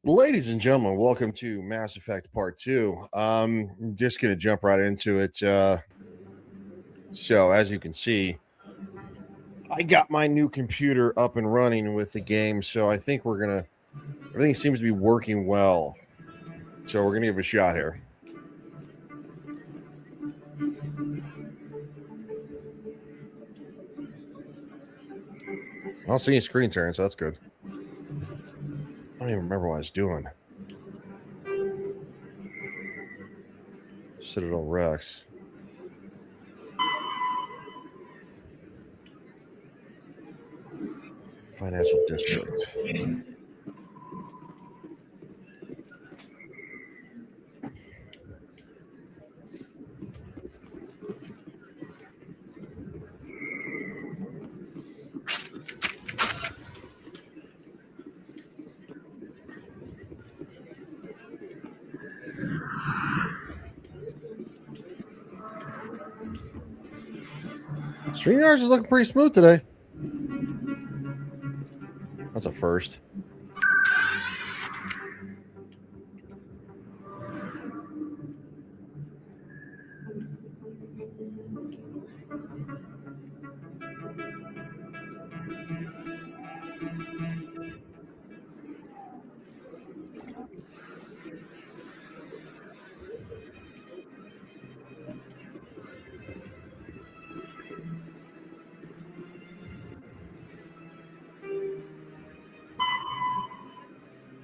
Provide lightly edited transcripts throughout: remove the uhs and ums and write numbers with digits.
Ladies and gentlemen, welcome to Mass Effect Part 2. I'm just going to jump right into it. So, as you can see, I got my new computer up and running with the game. So, I think everything seems to be working well. So, we're going to give it a shot here. I don't see any screen tearing, so that's good. I don't even remember what I was doing. Citadel Rex. Financial District. StreamYard is looking pretty smooth today. That's a first.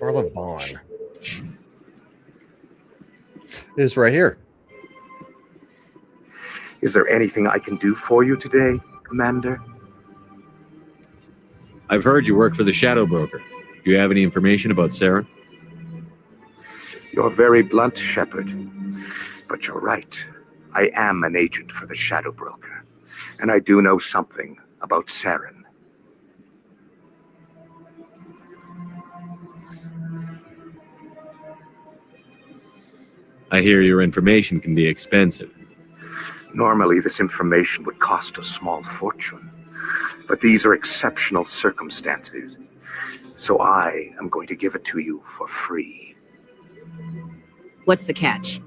Barla Bond is right here. Is there anything I can do for you today, Commander? I've heard you work for the Shadow Broker. Do you have any information about Saren? You're very blunt, Shepard. But you're right. I am an agent for the Shadow Broker. And I do know something about Saren. I hear your information can be expensive. Normally, this information would cost a small fortune. But these are exceptional circumstances. So I am going to give it to you for free. What's the catch?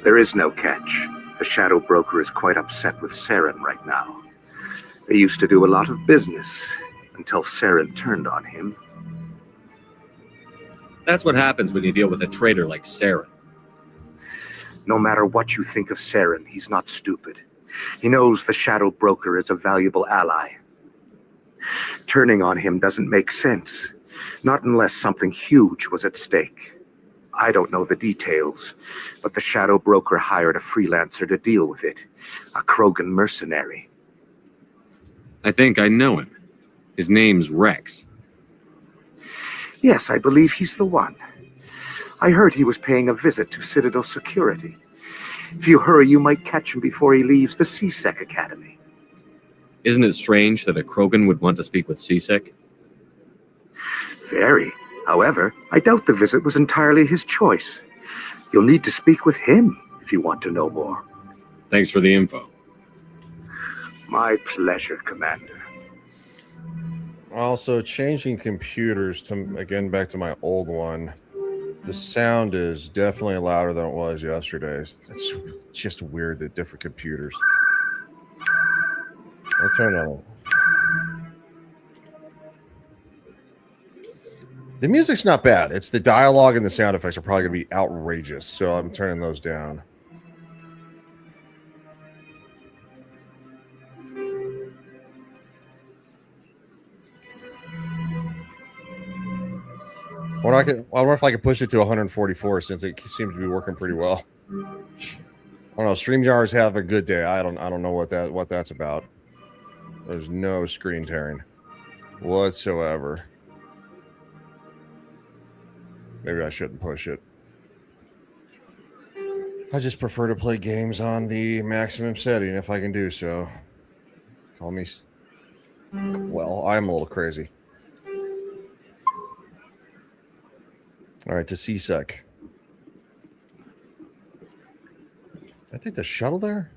There is no catch. The Shadow Broker is quite upset with Saren right now. They used to do a lot of business until Saren turned on him. That's what happens when you deal with a traitor like Saren. No matter what you think of Saren, he's not stupid. He knows the Shadow Broker is a valuable ally. Turning on him doesn't make sense. Not unless something huge was at stake. I don't know the details, but the Shadow Broker hired a freelancer to deal with it. A Krogan mercenary. I think I know him. His name's Rex. Yes, I believe he's the one. I heard he was paying a visit to Citadel Security. If you hurry, you might catch him before he leaves the C-Sec Academy. Isn't it strange that a Krogan would want to speak with C-Sec? Very. However, I doubt the visit was entirely his choice. You'll need to speak with him if you want to know more. Thanks for the info. My pleasure, Commander. Also, changing computers again back to my old one. The sound is definitely louder than it was yesterday. It's just weird that different computers. I'll turn it on. The music's not bad. It's the dialogue and the sound effects are probably going to be outrageous. So I'm turning those down. I wonder if I could push it to 144 since it seems to be working pretty well. I don't know. StreamYards have a good day. I don't know what that's about. There's no screen tearing whatsoever. Maybe I shouldn't push it. I just prefer to play games on the maximum setting if I can do so. Call me. Well, I'm a little crazy. All right, to C-Sec. I think the shuttle there.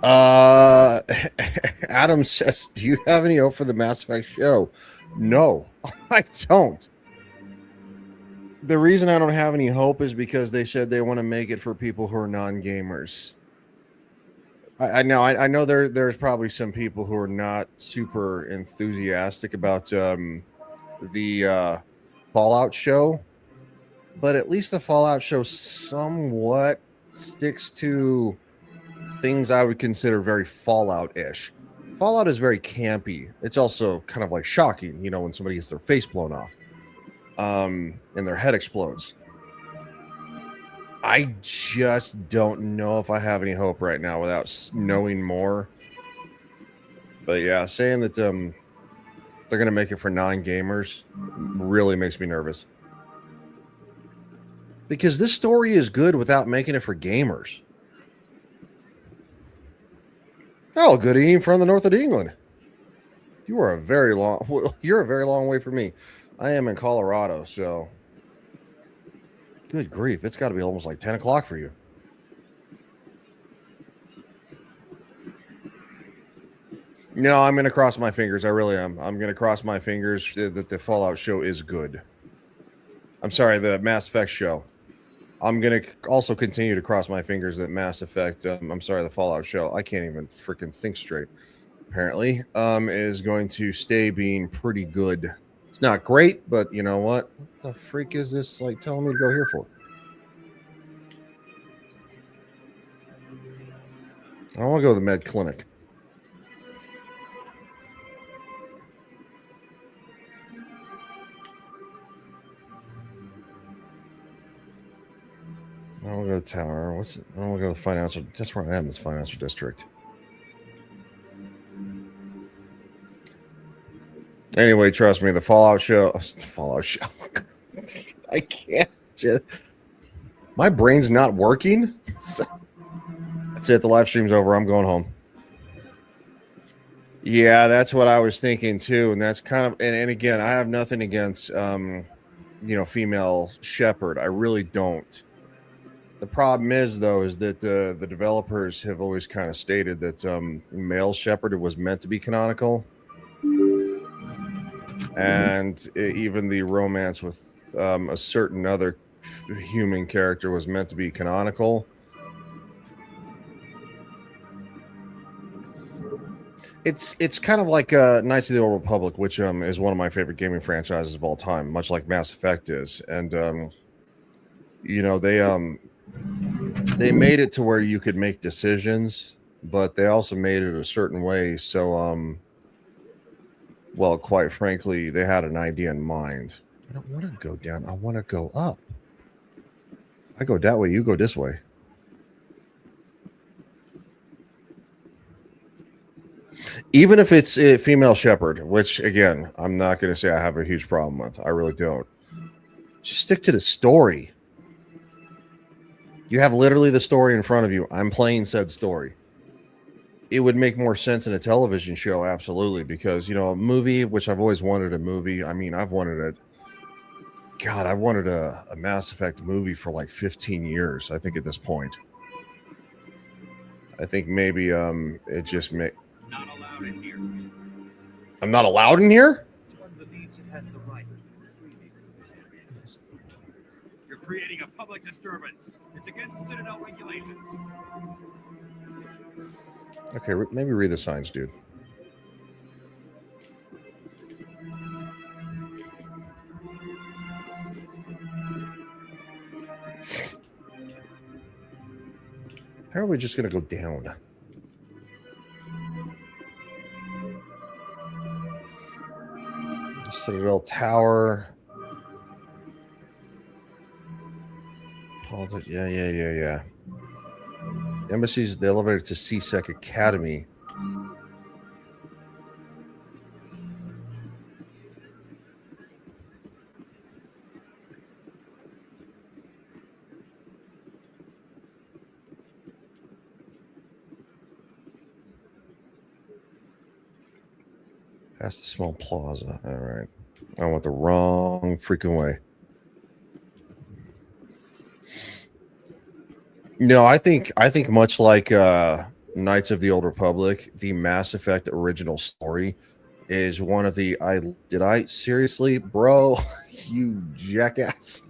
Uh, Adam says, "Do you have any hope for the Mass Effect show?" No, I don't. The reason I don't have any hope is because they said they want to make it for people who are non-gamers. I know there's probably some people who are not super enthusiastic about the Fallout show, but at least the Fallout show somewhat sticks to things I would consider very Fallout-ish. Fallout is very campy. It's also kind of like shocking, you know, when somebody gets their face blown off, and their head explodes. I just don't know if I have any hope right now without knowing more. But yeah, saying that they're gonna make it for non-gamers really makes me nervous. Because this story is good without making it for gamers. Oh, good evening from the north of England. You are a very long. Well, you're a very long way from me. I am in Colorado, so good grief, it's got to be almost like 10 o'clock for you. No, I'm going to cross my fingers. I really am. I'm going to cross my fingers that the Fallout show is good. I'm sorry, the Mass Effect show. I'm going to also continue to cross my fingers that Mass Effect, I'm sorry, the Fallout show, I can't even freaking think straight, apparently, is going to stay being pretty good. It's not great, but you know what? What the freak is this like telling me to go here for? I don't want to go to the med clinic. I don't want to go to the tower. What's it? I don't want to go to the financial. That's where I am. This financial district. Anyway, trust me. The Fallout show. The Fallout show. I can't. Just, my brain's not working. So, that's it. The live stream's over. I'm going home. Yeah, that's what I was thinking too. And that's kind of. And again, I have nothing against, female Shepherd. I really don't. The problem is, though, is that the developers have always kind of stated that male Shepherd was meant to be canonical, and even the romance with a certain other human character was meant to be canonical. It's kind of like Knights of the Old Republic, which is one of my favorite gaming franchises of all time, much like Mass Effect is, and they made it to where you could make decisions, but they also made it a certain way. So, well, quite frankly, they had an idea in mind. I don't want to go down. I want to go up. I go that way. You go this way. Even if it's a female shepherd, which again, I'm not going to say I have a huge problem with. I really don't. Just stick to the story. You have literally the story in front of you. I'm playing said story. It would make more sense in a television show, absolutely, because a movie, which I've always wanted a movie. I mean, I've wanted it. God, I've wanted a Mass Effect movie for like 15 years. I think at this point. I think maybe it just may. Not allowed in here. I'm not allowed in here? One believes it has the right to You're creating a public disturbance. It's against Citadel regulations. Okay, maybe read the signs, dude. How are we just going to go down? Citadel Tower. Politics. Yeah. Embassies, the elevator to CSEC Academy. Past the small plaza. All right. I went the wrong freaking way. No, I think much like Knights of the Old Republic, the Mass Effect original story is one of the I seriously, bro, you jackass.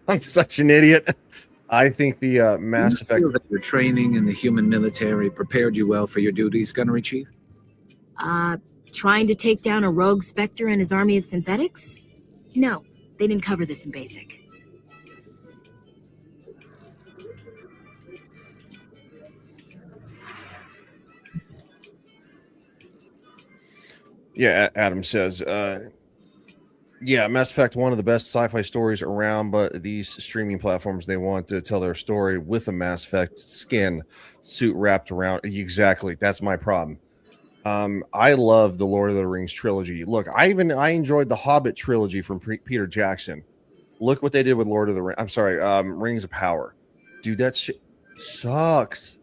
I'm such an idiot. I think the Mass Do you Effect. feel that your training in the human military prepared you well for your duties, Gunnery Chief? Trying to take down a rogue Spectre and his army of synthetics? No, they didn't cover this in basic. Yeah, Adam says, yeah, Mass Effect, one of the best sci-fi stories around, but these streaming platforms, they want to tell their story with a Mass Effect skin suit wrapped around. Exactly. That's my problem. I love the Lord of the Rings trilogy. Look, I enjoyed the Hobbit trilogy from Peter Jackson. Look what they did with Lord of the Rings. I'm sorry, Rings of Power. Dude, that shit sucks.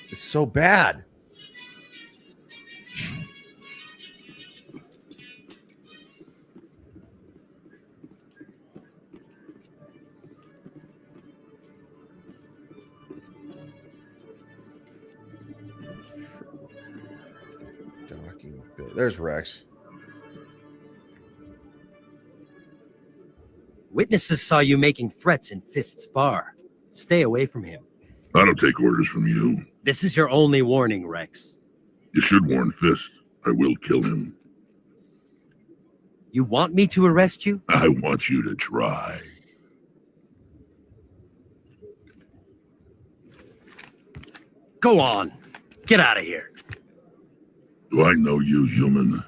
It's so bad. There's Rex. Witnesses saw you making threats in Fist's bar. Stay away from him. I don't take orders from you. This is your only warning, Rex. You should warn Fist. I will kill him. You want me to arrest you? I want you to try. Go on. Get out of here. Do I know you, human?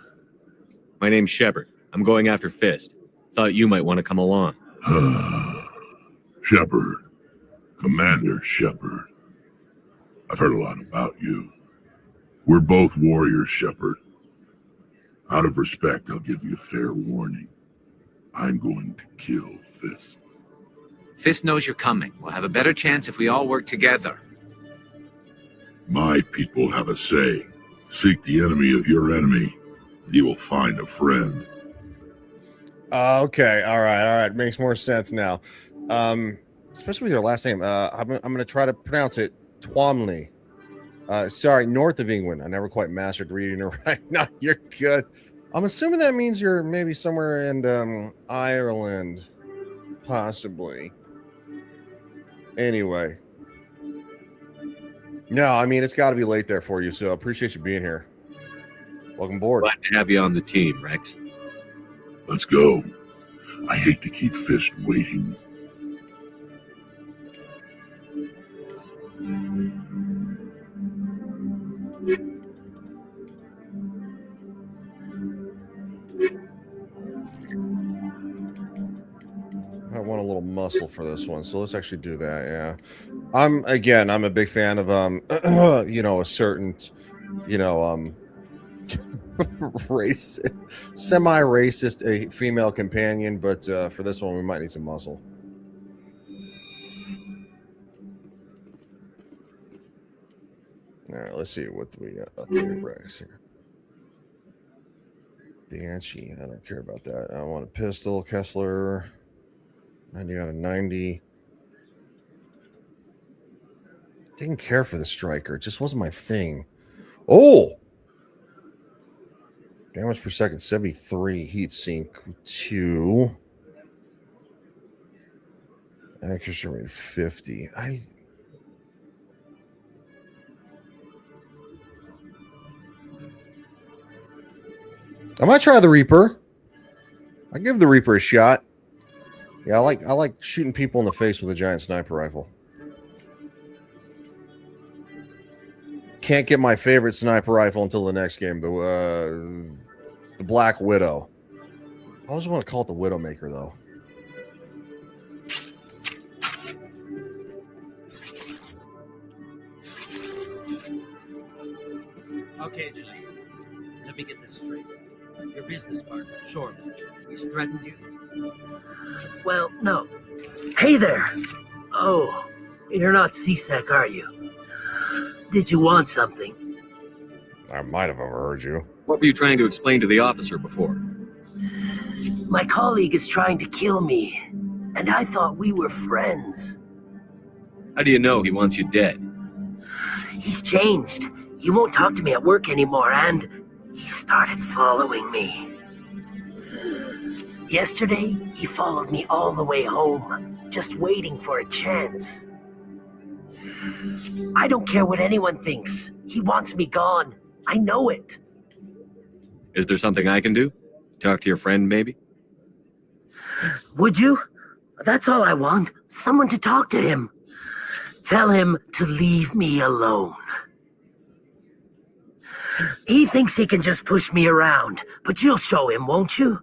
My name's Shepard. I'm going after Fist. Thought you might want to come along. Shepard. Commander Shepard. I've heard a lot about you. We're both warriors, Shepard. Out of respect, I'll give you a fair warning. I'm going to kill Fist. Fist knows you're coming. We'll have a better chance if we all work together. My people have a saying. Seek the enemy of your enemy, and you will find a friend. Okay, all right, makes more sense now. Especially with your last name. I'm going to try to pronounce it Twomley. Sorry, north of England. I never quite mastered reading it right. No, you're good. I'm assuming that means you're maybe somewhere in Ireland, possibly. Anyway. No, I mean, it's got to be late there for you, so I appreciate you being here. Welcome aboard. Glad to have you on the team, Rex. Let's go. I hate to keep Fist waiting. I want a little muscle for this one, so let's actually do that. Yeah, I'm a big fan of a certain, semi-racist a female companion, but for this one we might need some muscle. All right, let's see what we got up here. Rex here. Banshee, I don't care about that. I want a pistol. Kessler. 90 out of 90. Didn't care for the striker. It just wasn't my thing. Oh! Damage per second, 73. Heat sink, 2. Accuracy rate, 50. I might try the Reaper. I give the Reaper a shot. Yeah, I like shooting people in the face with a giant sniper rifle. Can't get my favorite sniper rifle until the next game, the Black Widow. I always want to call it the Widowmaker, though. Okay, Julie. Let me get this straight. Your business partner, Shoreman, he's threatened you? Well, no. Hey there. Oh, you're not C-Sec, are you? Did you want something? I might have overheard you. What were you trying to explain to the officer before? My colleague is trying to kill me, and I thought we were friends. How do you know he wants you dead? He's changed. He won't talk to me at work anymore, and he started following me. Yesterday, he followed me all the way home, just waiting for a chance. I don't care what anyone thinks. He wants me gone. I know it. Is there something I can do? Talk to your friend, maybe? Would you? That's all I want. Someone to talk to him. Tell him to leave me alone. He thinks he can just push me around, but you'll show him, won't you?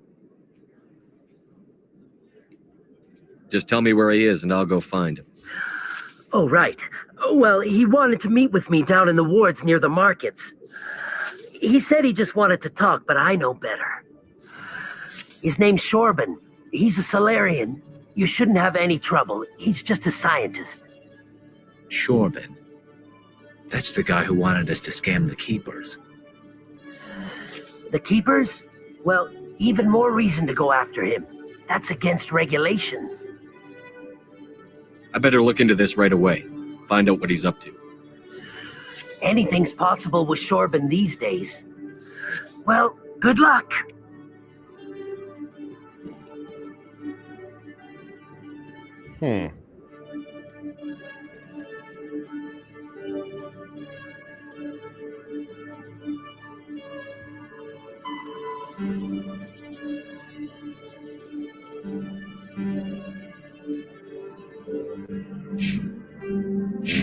Just tell me where he is and I'll go find him. Oh, right. Well, he wanted to meet with me down in the wards near the markets. He said he just wanted to talk, but I know better. His name's Shorban. He's a Solarian. You shouldn't have any trouble. He's just a scientist. Shorban. That's the guy who wanted us to scam the Keepers. The Keepers? Well, even more reason to go after him. That's against regulations. I better look into this right away. Find out what he's up to. Anything's possible with Shorban these days. Well, good luck.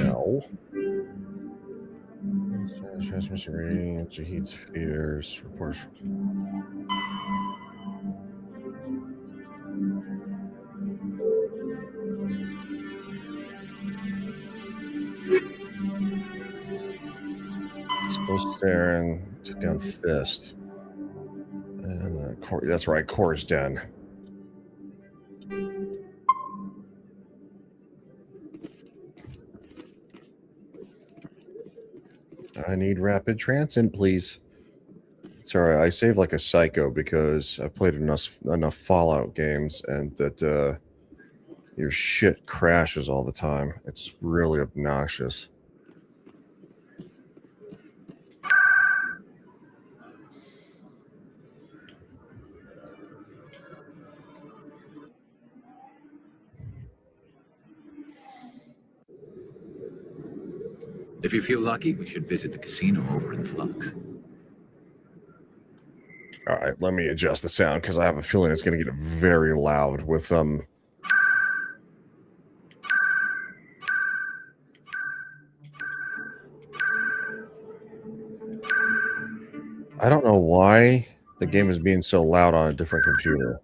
No. Transmission rating, Jahid's fears, reports. Supposed Saren took down Fist. And that's right, Core's Den. I need rapid transit, please. Sorry, I save like a psycho because I played enough Fallout games and that your shit crashes all the time. It's really obnoxious. If you feel lucky, we should visit the casino over in Flux. All right, let me adjust the sound because I have a feeling it's going to get very loud with I don't know why the game is being so loud on a different computer.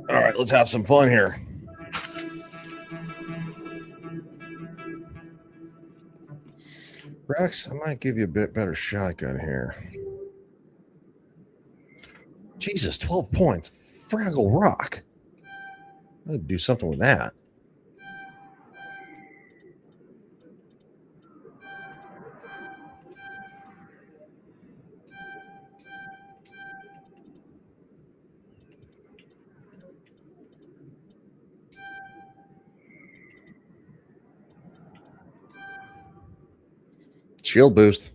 All right, let's have some fun here. Rex, I might give you a bit better shotgun here. Jesus, 12 points. Fraggle Rock. I'd do something with that. Shield boost.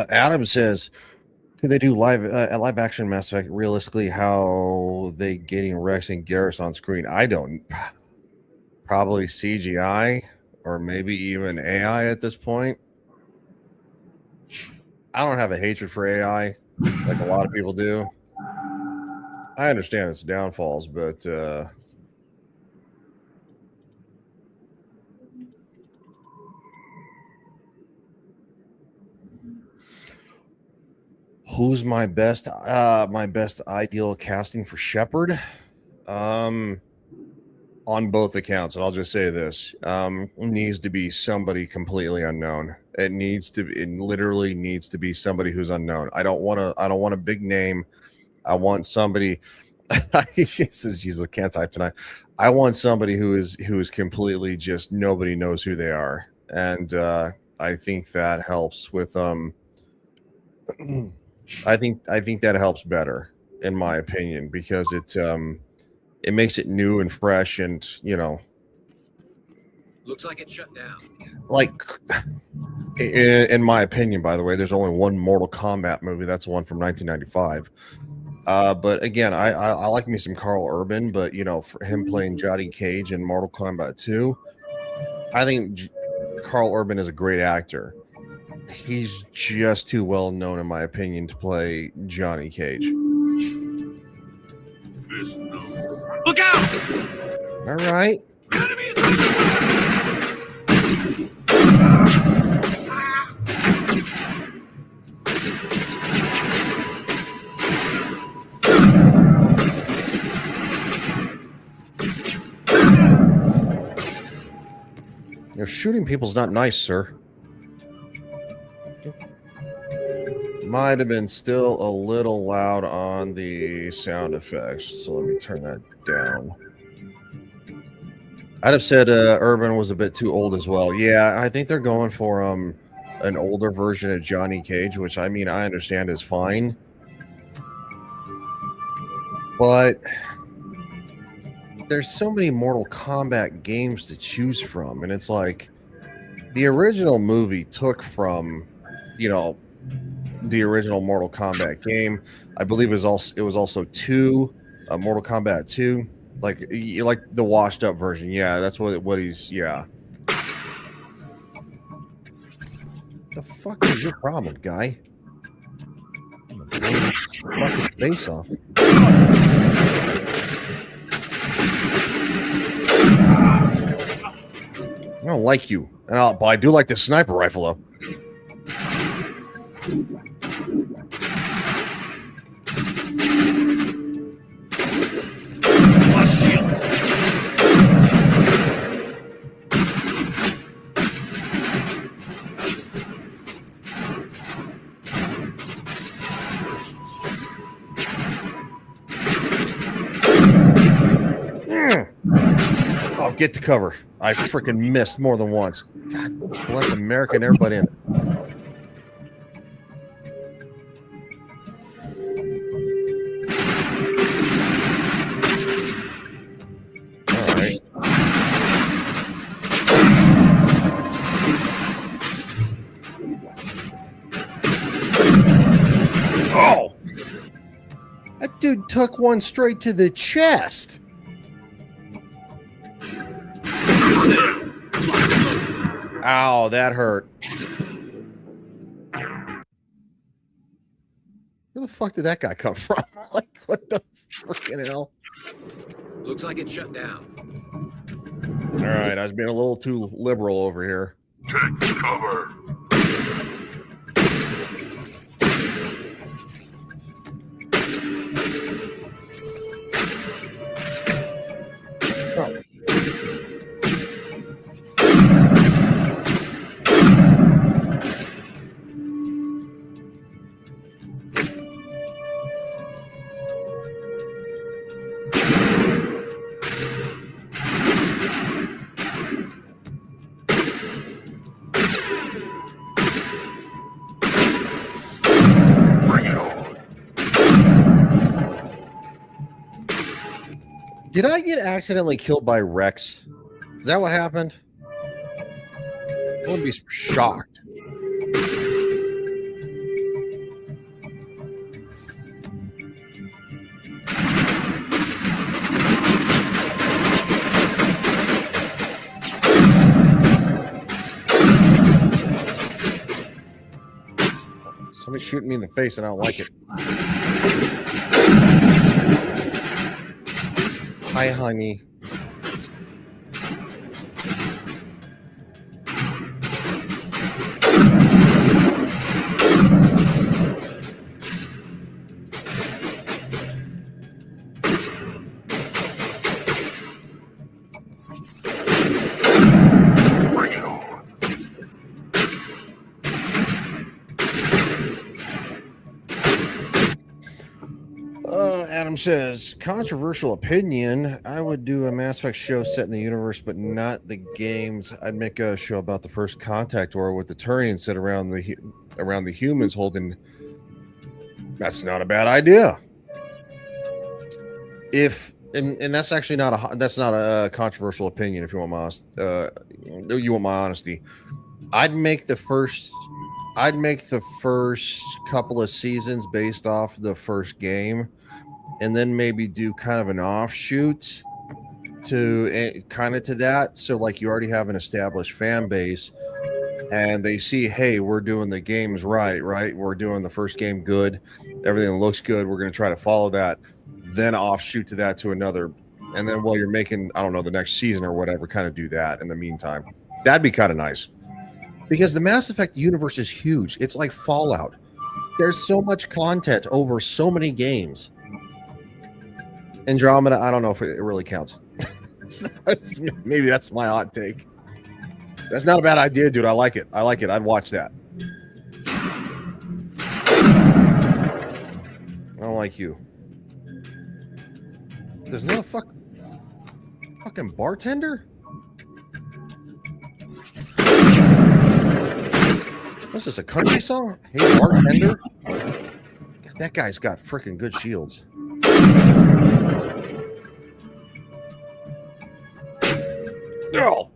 Adam says, could they do live action Mass Effect? Realistically, how they getting Rex and Garrus on screen? I don't. Probably CGI or maybe even AI at this point. I don't have a hatred for AI. like a lot of people do. I understand its downfalls, but who's my best ideal casting for Shepard? On both accounts, and I'll just say this: needs to be somebody completely unknown. It literally needs to be somebody who's unknown. I don't want a big name. I want somebody. Jesus, I can't type tonight. I want somebody who is completely just nobody knows who they are, and I think that helps with I think that helps better, in my opinion, because it makes it new and fresh, and Looks like it's shut down. like in my opinion, by the way, there's only one Mortal Kombat movie. That's the one from 1995. But again, I like me some Carl Urban, but for him playing Johnny Cage in Mortal Kombat 2, I think Carl Urban is a great actor. He's just too well known, in my opinion, to play Johnny Cage. Fist no. Look out! All right. Enemy is on the Shooting people's not nice, sir. Might have been still a little loud on the sound effects, so let me turn that down. I'd have said Urban was a bit too old as well. Yeah, I think they're going for an older version of Johnny Cage, which I understand is fine. But there's so many Mortal Kombat games to choose from, and it's like the original movie took from, the original Mortal Kombat game. I believe it was also 2, Mortal Kombat 2, like the washed up version. Yeah, that's what he's. Yeah. The fuck is your problem, guy? I'm gonna blow your fucking face off. I don't like you, but I do like the sniper rifle though. lost shields. Oh, get to cover. I freaking missed more than once. God bless America and everybody in it. All right. Oh! That dude took one straight to the chest. Ow, that hurt. Where the fuck did that guy come from? Like, what the freaking hell? Looks like it's shut down. All right, I was being a little too liberal over here. Take cover. Oh. Did I get accidentally killed by Rex? Is that what happened? I would be shocked. Somebody's shooting me in the face and I don't like it. Hi, honey. Adam says, controversial opinion. I would do a Mass Effect show set in the universe, but not the games. I'd make a show about the first contact war with the Turians set around the humans holding. That's not a bad idea. And that's actually not a controversial opinion. If you want my honesty, I'd make the first couple of seasons based off the first game, and then maybe do kind of an offshoot to that. So like you already have an established fan base, and they see, hey, we're doing the games right? We're doing the first game good. Everything looks good. We're going to try to follow that. Then offshoot to that to another. And then while you're making, I don't know, the next season or whatever, kind of do that in the meantime. That'd be kind of nice. Because the Mass Effect universe is huge. It's like Fallout. There's so much content over so many games. Andromeda, I don't know if it really counts. Maybe that's my hot take. That's not a bad idea, dude. I like it. I'd watch that. I don't like you. There's no fucking bartender? What's this, a country song? Hey, bartender? That guy's got freaking good shields. No!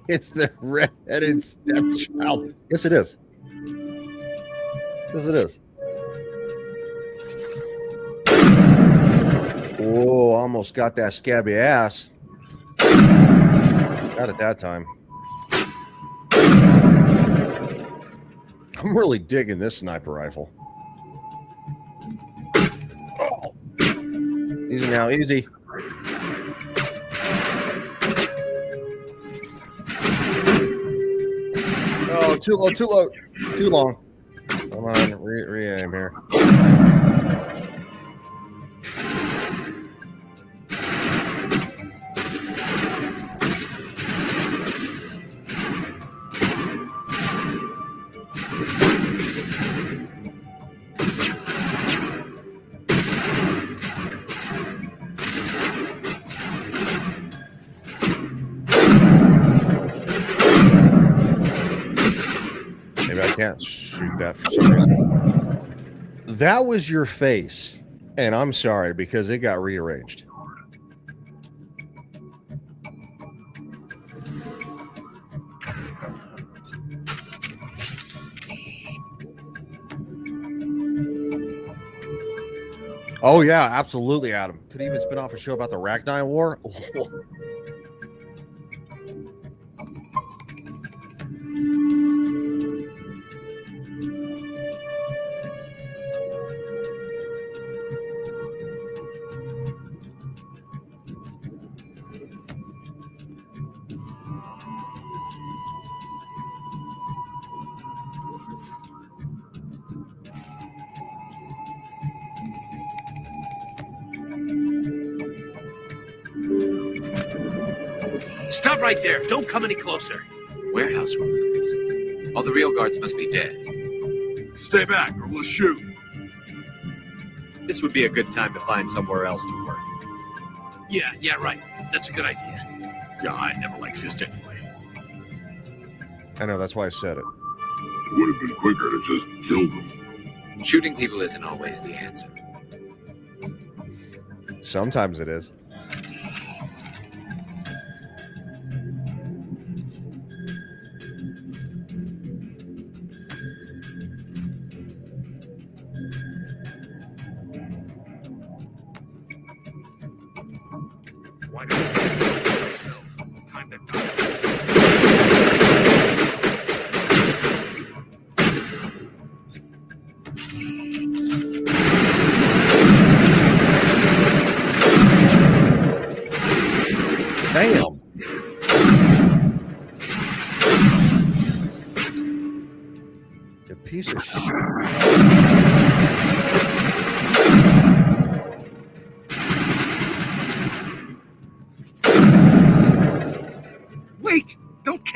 It's the red-headed stepchild. Yes, it is. Yes, it is. Oh, almost got that scabby ass. Not at that time. I'm really digging this sniper rifle. Oh. Easy now, easy. Oh, too low, too low, too long. Come on, re-aim here. Can't shoot that for some reason. That was your face, and I'm sorry because it got rearranged. Oh yeah, absolutely, Adam. Could even spin off a show about the Rachni War. Oh. Stop right there. Don't come any closer. Warehouse workers. All the real guards must be dead. Stay back or we'll shoot. This would be a good time to find somewhere else to work. Yeah, right. That's a good idea. Yeah, I never liked Fist anyway. I know, that's why I said it. It would have been quicker to just kill them. Shooting people isn't always the answer. Sometimes it is. Why don't you yourself? Time to die.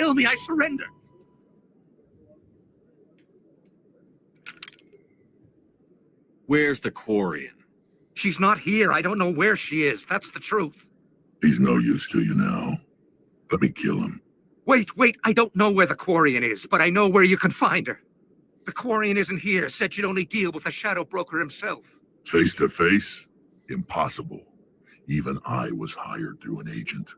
kill me, I surrender. Where's the Quarian? She's not here. I don't know where she is. That's the truth. He's no use to you now. Let me kill him. Wait. I don't know where the Quarian is, but I know where you can find her. The Quarian isn't here. Said you'd only deal with the Shadow Broker himself. Face to face? Impossible. Even I was hired through an agent.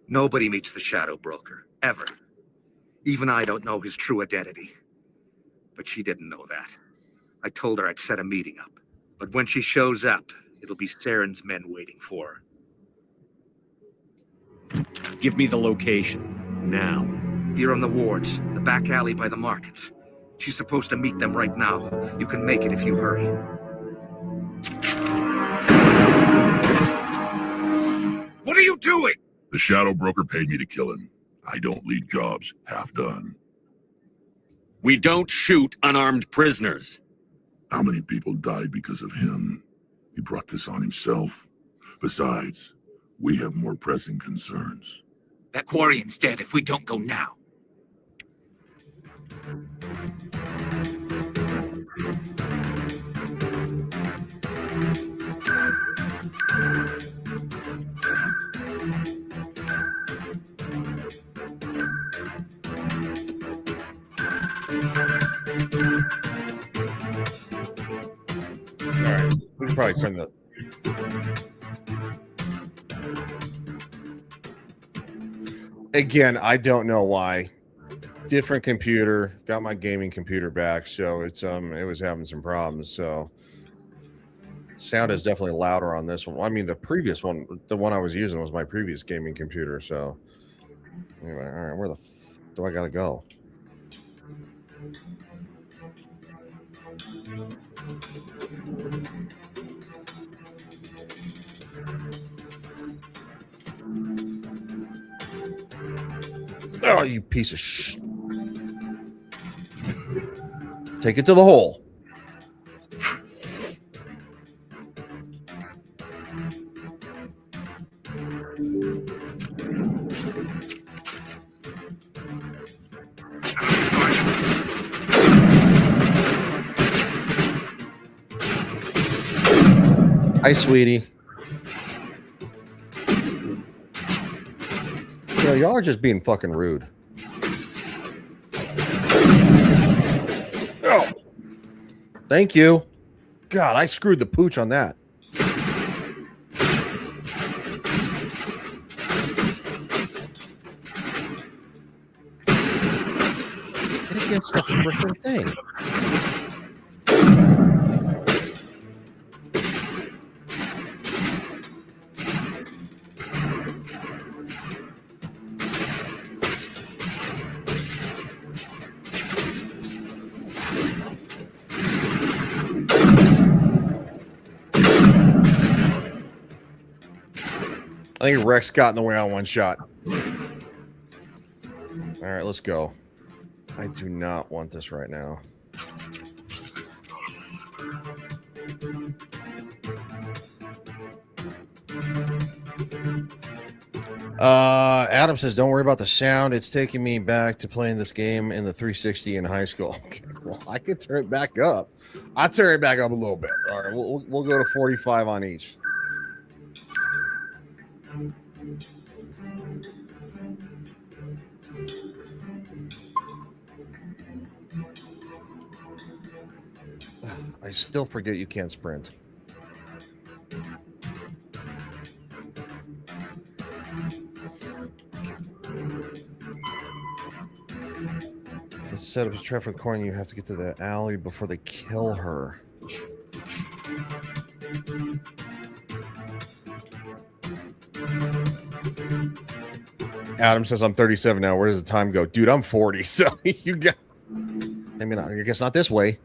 Nobody meets the Shadow Broker, ever. Even I don't know his true identity. But she didn't know that. I told her I'd set a meeting up. But when she shows up, it'll be Saren's men waiting for her. Give me the location. Now. Here on the wards, the back alley by the markets. She's supposed to meet them right now. You can make it if you hurry. What are you doing? The Shadow Broker paid me to kill him. I don't leave jobs half done. We don't shoot unarmed prisoners. How many people died because of him? He brought this on himself. Besides, we have more pressing concerns. That Quarian's dead if we don't go now. All right, we can probably turn the. Again, I don't know why. Different computer, got my gaming computer back, so it was having some problems. So sound is definitely louder on this one. I mean, the previous one, the one I was using was my previous gaming computer. So anyway, all right, where the do I gotta go? Oh, you piece of sh! Take it to the hole. Hi, sweetie. Y'all are just being fucking rude. Oh, thank you. God, I screwed the pooch on that. Get against the freaking thing. I think Rex got in the way on one shot. All right, let's go. I do not want this right now. Adam says, don't worry about the sound. It's taking me back to playing this game in the 360 in high school. Okay, well, I could turn it back up. I'll turn it back up a little bit. All right, we'll go to 45 on each. I still forget you can't sprint. To set up a trap for the corn, you have to get to the alley before they kill her. Adam says, I'm 37 now. Where does the time go? Dude, I'm 40. So you got... I mean, I guess not this way.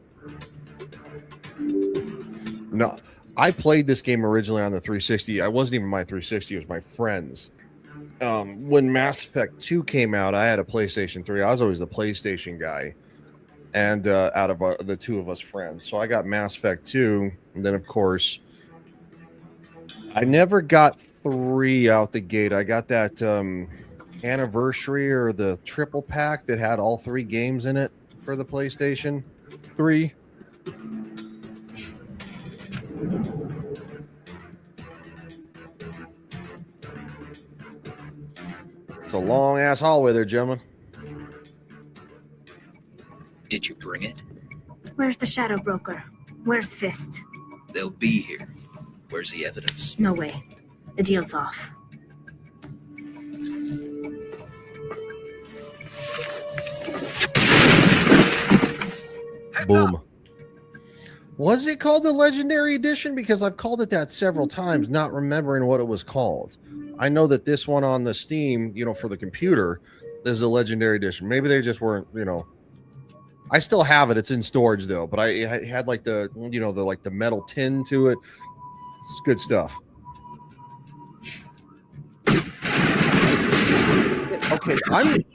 No, I played this game originally on the 360. I wasn't even my 360. It was my friend's. When Mass Effect 2 came out, I had a PlayStation 3. I was always the PlayStation guy. And out of the two of us friends. So I got Mass Effect 2. And then, of course, I never got 3 out the gate. I got that anniversary or the triple pack that had all 3 games in it for the PlayStation 3. It's a long ass hallway there, gentlemen. Did you bring it? Where's the Shadow Broker? Where's Fist? They'll be here. Where's the evidence? No way. The deal's off. Boom. Was it called the Legendary Edition? Because I've called it that several times, not remembering what it was called. I know that this one on the Steam, for the computer, is a Legendary Edition. Maybe they just weren't, I still have it. It's in storage though, but I had like the, the metal tin to it. It's good stuff. Okay,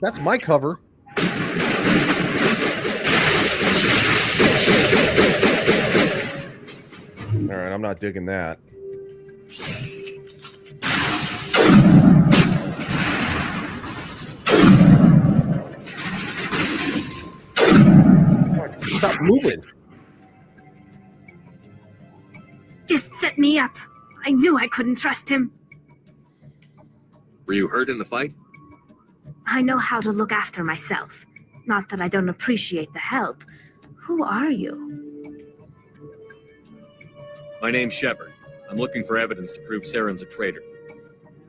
that's my cover. All right, I'm not digging that. Stop moving. Fist set me up. I knew I couldn't trust him. Were you hurt in the fight? I know how to look after myself. Not that I don't appreciate the help. Who are you? My name's Shepard. I'm looking for evidence to prove Saren's a traitor.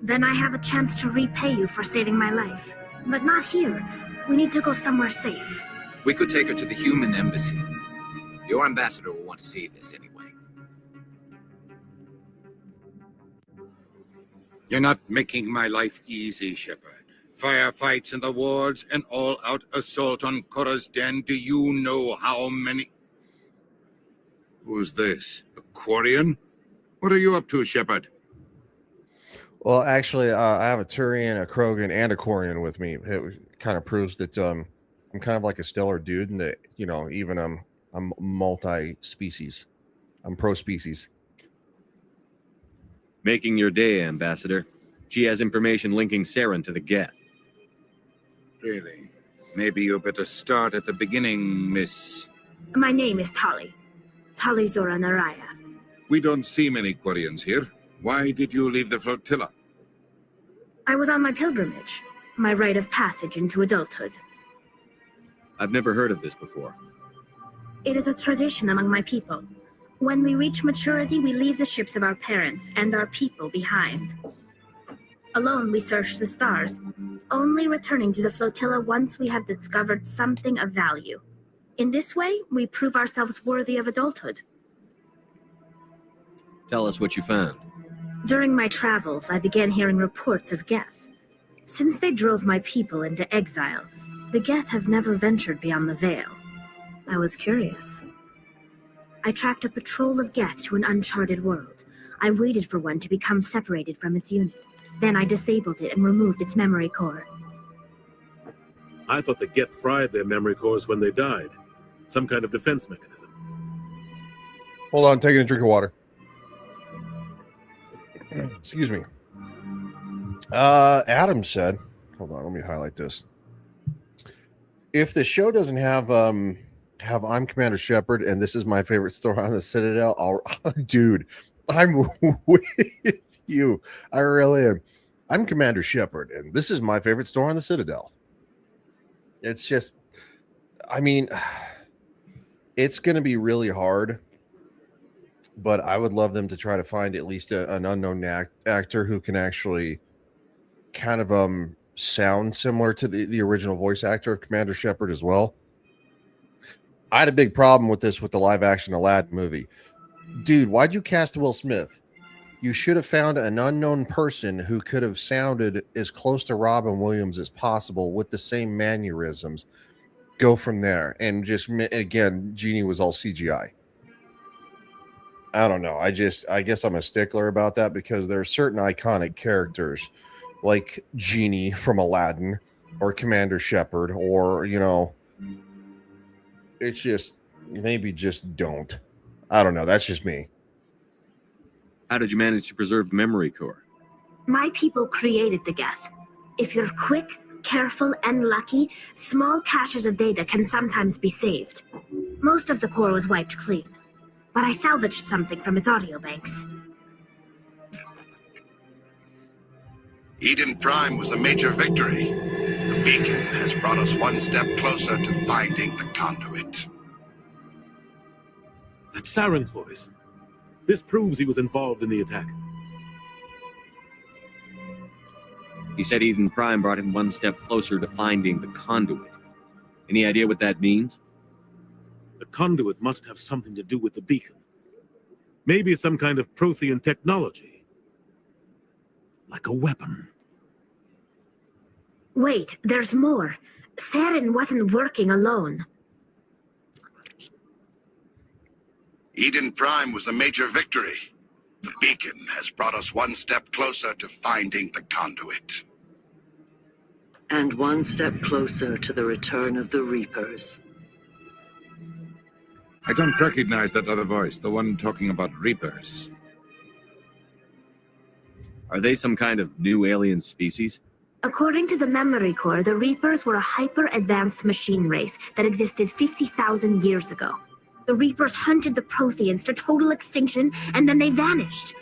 Then I have a chance to repay you for saving my life. But not here. We need to go somewhere safe. We could take her to the human embassy. Your ambassador will want to see this anyway. You're not making my life easy, Shepard. Firefights in the wards, an all-out assault on Korra's den. Do you know how many... Who's this? A Quarian? What are you up to, Shepard? Well, actually, I have a Turian, a Krogan, and a Quarian with me. It kind of proves that I'm kind of like a stellar dude, and that even I'm multi-species. I'm pro-species. Making your day, Ambassador. She has information linking Saren to the Geth. Really? Maybe you better start at the beginning, Miss... My name is Tali. Tali Zora Naraya. We don't see many Quarians here. Why did you leave the flotilla? I was on my pilgrimage. My rite of passage into adulthood. I've never heard of this before. It is a tradition among my people. When we reach maturity, we leave the ships of our parents and our people behind. Alone, we search the stars, only returning to the flotilla once we have discovered something of value. In this way, we prove ourselves worthy of adulthood. Tell us what you found. During my travels, I began hearing reports of Geth. Since they drove my people into exile, the Geth have never ventured beyond the Veil. I was curious. I tracked a patrol of Geth to an uncharted world. I waited for one to become separated from its unit. Then I disabled it and removed its memory core. I thought the Geth fried their memory cores when they died. Some kind of defense mechanism. Hold on, taking a drink of water. Excuse me. Adam said, hold on, let me highlight this. If the show doesn't have I'm Commander Shepard and this is my favorite store on the Citadel, dude, I'm with you. I really am. I'm Commander Shepard and this is my favorite store on the Citadel. It's just, it's going to be really hard, but I would love them to try to find at least an unknown actor who can actually kind of sound similar to the original voice actor of Commander Shepard as well. I had a big problem with this with the live action Aladdin movie. Dude, why'd you cast Will Smith? You should have found an unknown person who could have sounded as close to Robin Williams as possible with the same mannerisms. Go from there. And just, again, Genie was all CGI. I don't know. I guess I'm a stickler about that because there are certain iconic characters like Genie from Aladdin or Commander Shepard or, it's just, maybe just don't. I don't know. That's just me. How did you manage to preserve the memory core? My people created the Geth. If you're quick, careful, and lucky, small caches of data can sometimes be saved. Most of the core was wiped clean, but I salvaged something from its audio banks. Eden Prime was a major victory. The beacon has brought us one step closer to finding the conduit. That's Saren's voice. This proves he was involved in the attack. He said Eden Prime brought him one step closer to finding the conduit. Any idea what that means? The conduit must have something to do with the beacon. Maybe it's some kind of Prothean technology. Like a weapon. Wait, there's more. Saren wasn't working alone. Eden Prime was a major victory. The beacon has brought us one step closer to finding the conduit. And one step closer to the return of the Reapers. I don't recognize that other voice, the one talking about Reapers. Are they some kind of new alien species? According to the Memory Core, the Reapers were a hyper-advanced machine race that existed 50,000 years ago. The Reapers hunted the Protheans to total extinction, and then they vanished.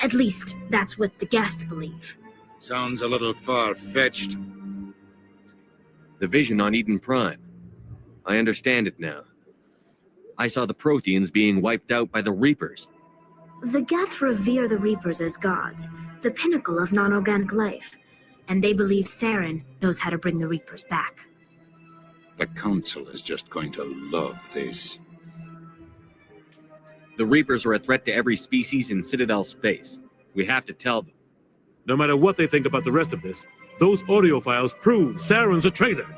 At least, that's what the Geth believe. Sounds a little far-fetched. The vision on Eden Prime. I understand it now. I saw the Protheans being wiped out by the Reapers. The Geth revere the Reapers as gods, the pinnacle of non-organic life, and they believe Saren knows how to bring the Reapers back. The Council is just going to love this. The Reapers are a threat to every species in Citadel space. We have to tell them. No matter what they think about the rest of this, those audio files prove Saren's a traitor.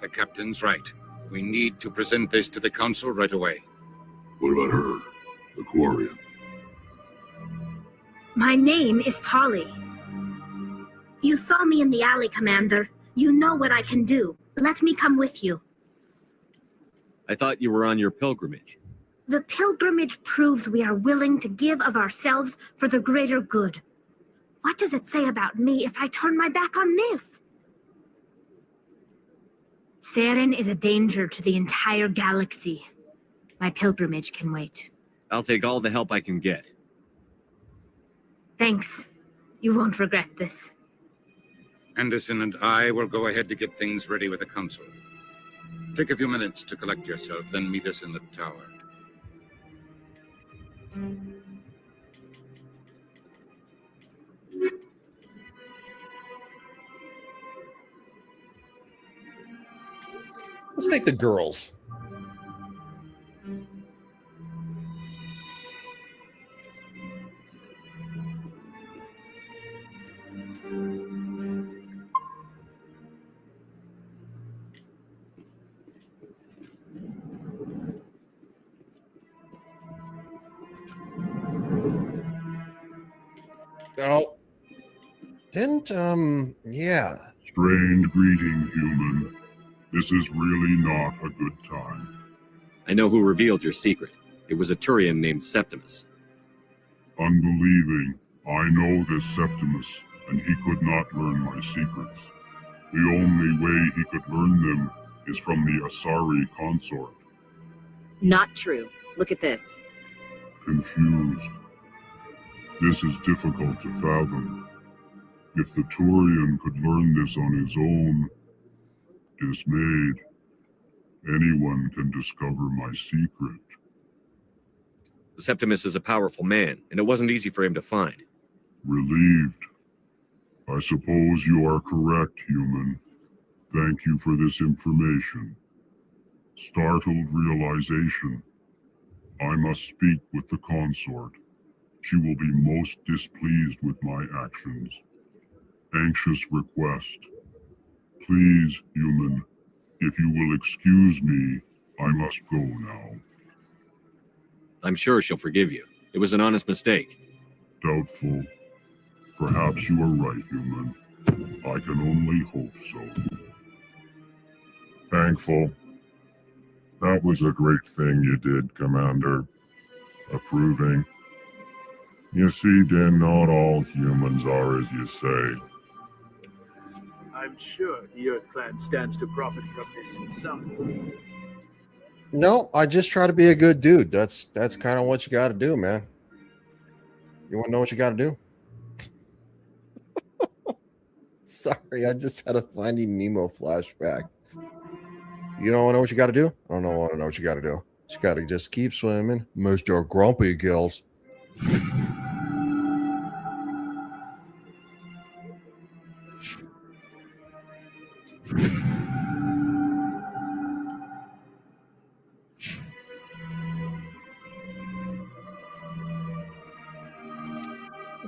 The Captain's right. We need to present this to the Council right away. What about her, the Quarian? My name is Tali. You saw me in the alley, Commander. You know what I can do. Let me come with you. I thought you were on your pilgrimage. The pilgrimage proves we are willing to give of ourselves for the greater good. What does it say about me if I turn my back on this? Saren is a danger to the entire galaxy. My pilgrimage can wait. I'll take all the help I can get. Thanks. You won't regret this. Anderson and I will go ahead to get things ready with the Council. Take a few minutes to collect yourself, then meet us in the tower. Let's take the girls. Oh, yeah. Strange greeting, human. This is really not a good time. I know who revealed your secret. It was a Turian named Septimus. Unbelieving, I know this Septimus, and he could not learn my secrets. The only way he could learn them is from the Asari consort. Not true. Look at this. Confused. This is difficult to fathom. If the Turian could learn this on his own, dismayed, anyone can discover my secret. Septimus is a powerful man, and it wasn't easy for him to find. Relieved. I suppose you are correct, human. Thank you for this information. Startled realization. I must speak with the consort. She will be most displeased with my actions. Anxious request. Please, human, if you will excuse me, I must go now. I'm sure she'll forgive you. It was an honest mistake. Doubtful. Perhaps you are right, human. I can only hope so. Thankful. That was a great thing you did, Commander. Approving. You see, then not all humans are as you say. I'm sure the Earth Clan stands to profit from this in some way. No, I just try to be a good dude. That's kind of what you got to do, man. You want to know what you got to do? Sorry, I just had a Finding Nemo flashback. You don't want to know what you got to do? I don't want to know what you got to do. You got to just keep swimming, Mr. Grumpy Gills.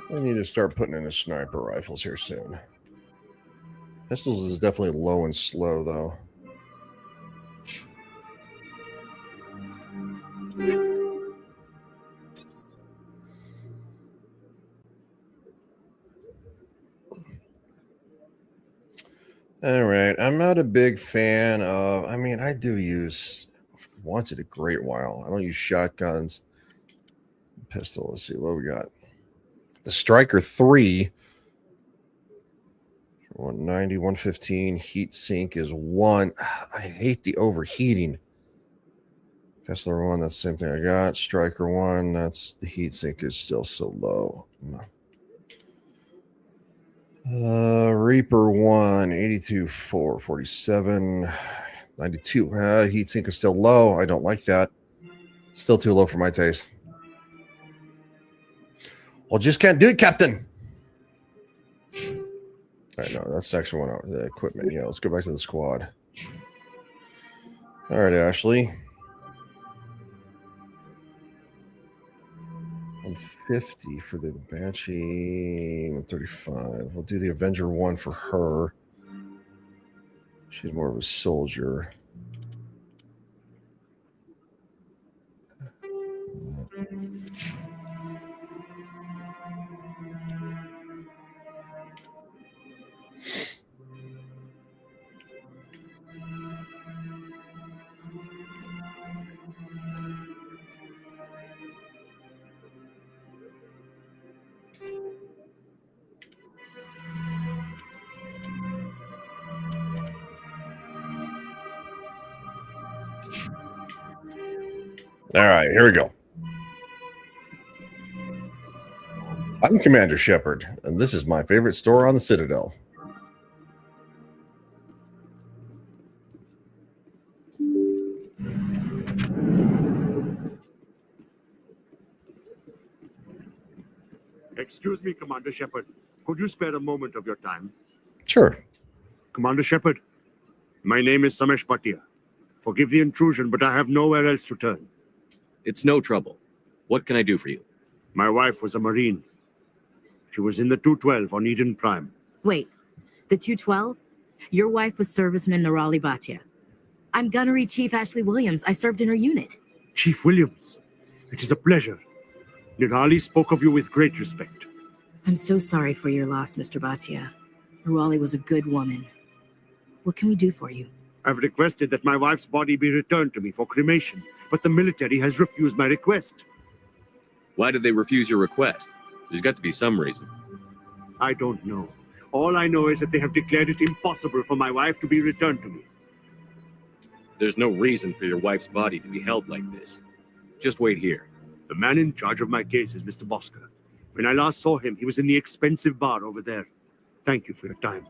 We need to start putting in the sniper rifles here soon. Pistols is definitely low and slow, though. All right, I'm not a big fan of. I mean, I do use wanted a great while. I don't use shotguns. Pistol. Let's see what we got. The Striker 3. 190, 115. Heat sink is 1. I hate the overheating. Kessler 1. That's the same thing I got. Striker 1. That's the heat sink is still so low. No. Reaper 1, 82, 447, 92. Heatsink is still low. I don't like that. Still too low for my taste. Well, just can't do it, Captain. All right, no, that's section 1. The equipment. Yeah, let's go back to the squad. All right, Ashley. 150 for the Banshee, 135. We'll do the Avenger 1 for her. She's more of a soldier. All right, here we go. I'm Commander Shepard, and this is my favorite store on the Citadel. Excuse me, Commander Shepard. Could you spare a moment of your time? Sure. Commander Shepard, my name is Samesh Bhatia. Forgive the intrusion, but I have nowhere else to turn. It's no trouble. What can I do for you? My wife was a Marine. She was in the 212 on Eden Prime. Wait, the 212? Your wife was serviceman Nirali Bhatia. I'm Gunnery Chief Ashley Williams. I served in her unit. Chief Williams, it is a pleasure. Nirali spoke of you with great respect. I'm so sorry for your loss, Mr. Bhatia. Nirali was a good woman. What can we do for you? I've requested that my wife's body be returned to me for cremation, but the military has refused my request. Why did they refuse your request? There's got to be some reason. I don't know. All I know is that they have declared it impossible for my wife to be returned to me. There's no reason for your wife's body to be held like this. Just wait here. The man in charge of my case is Mr. Bosker. When I last saw him, he was in the expensive bar over there. Thank you for your time.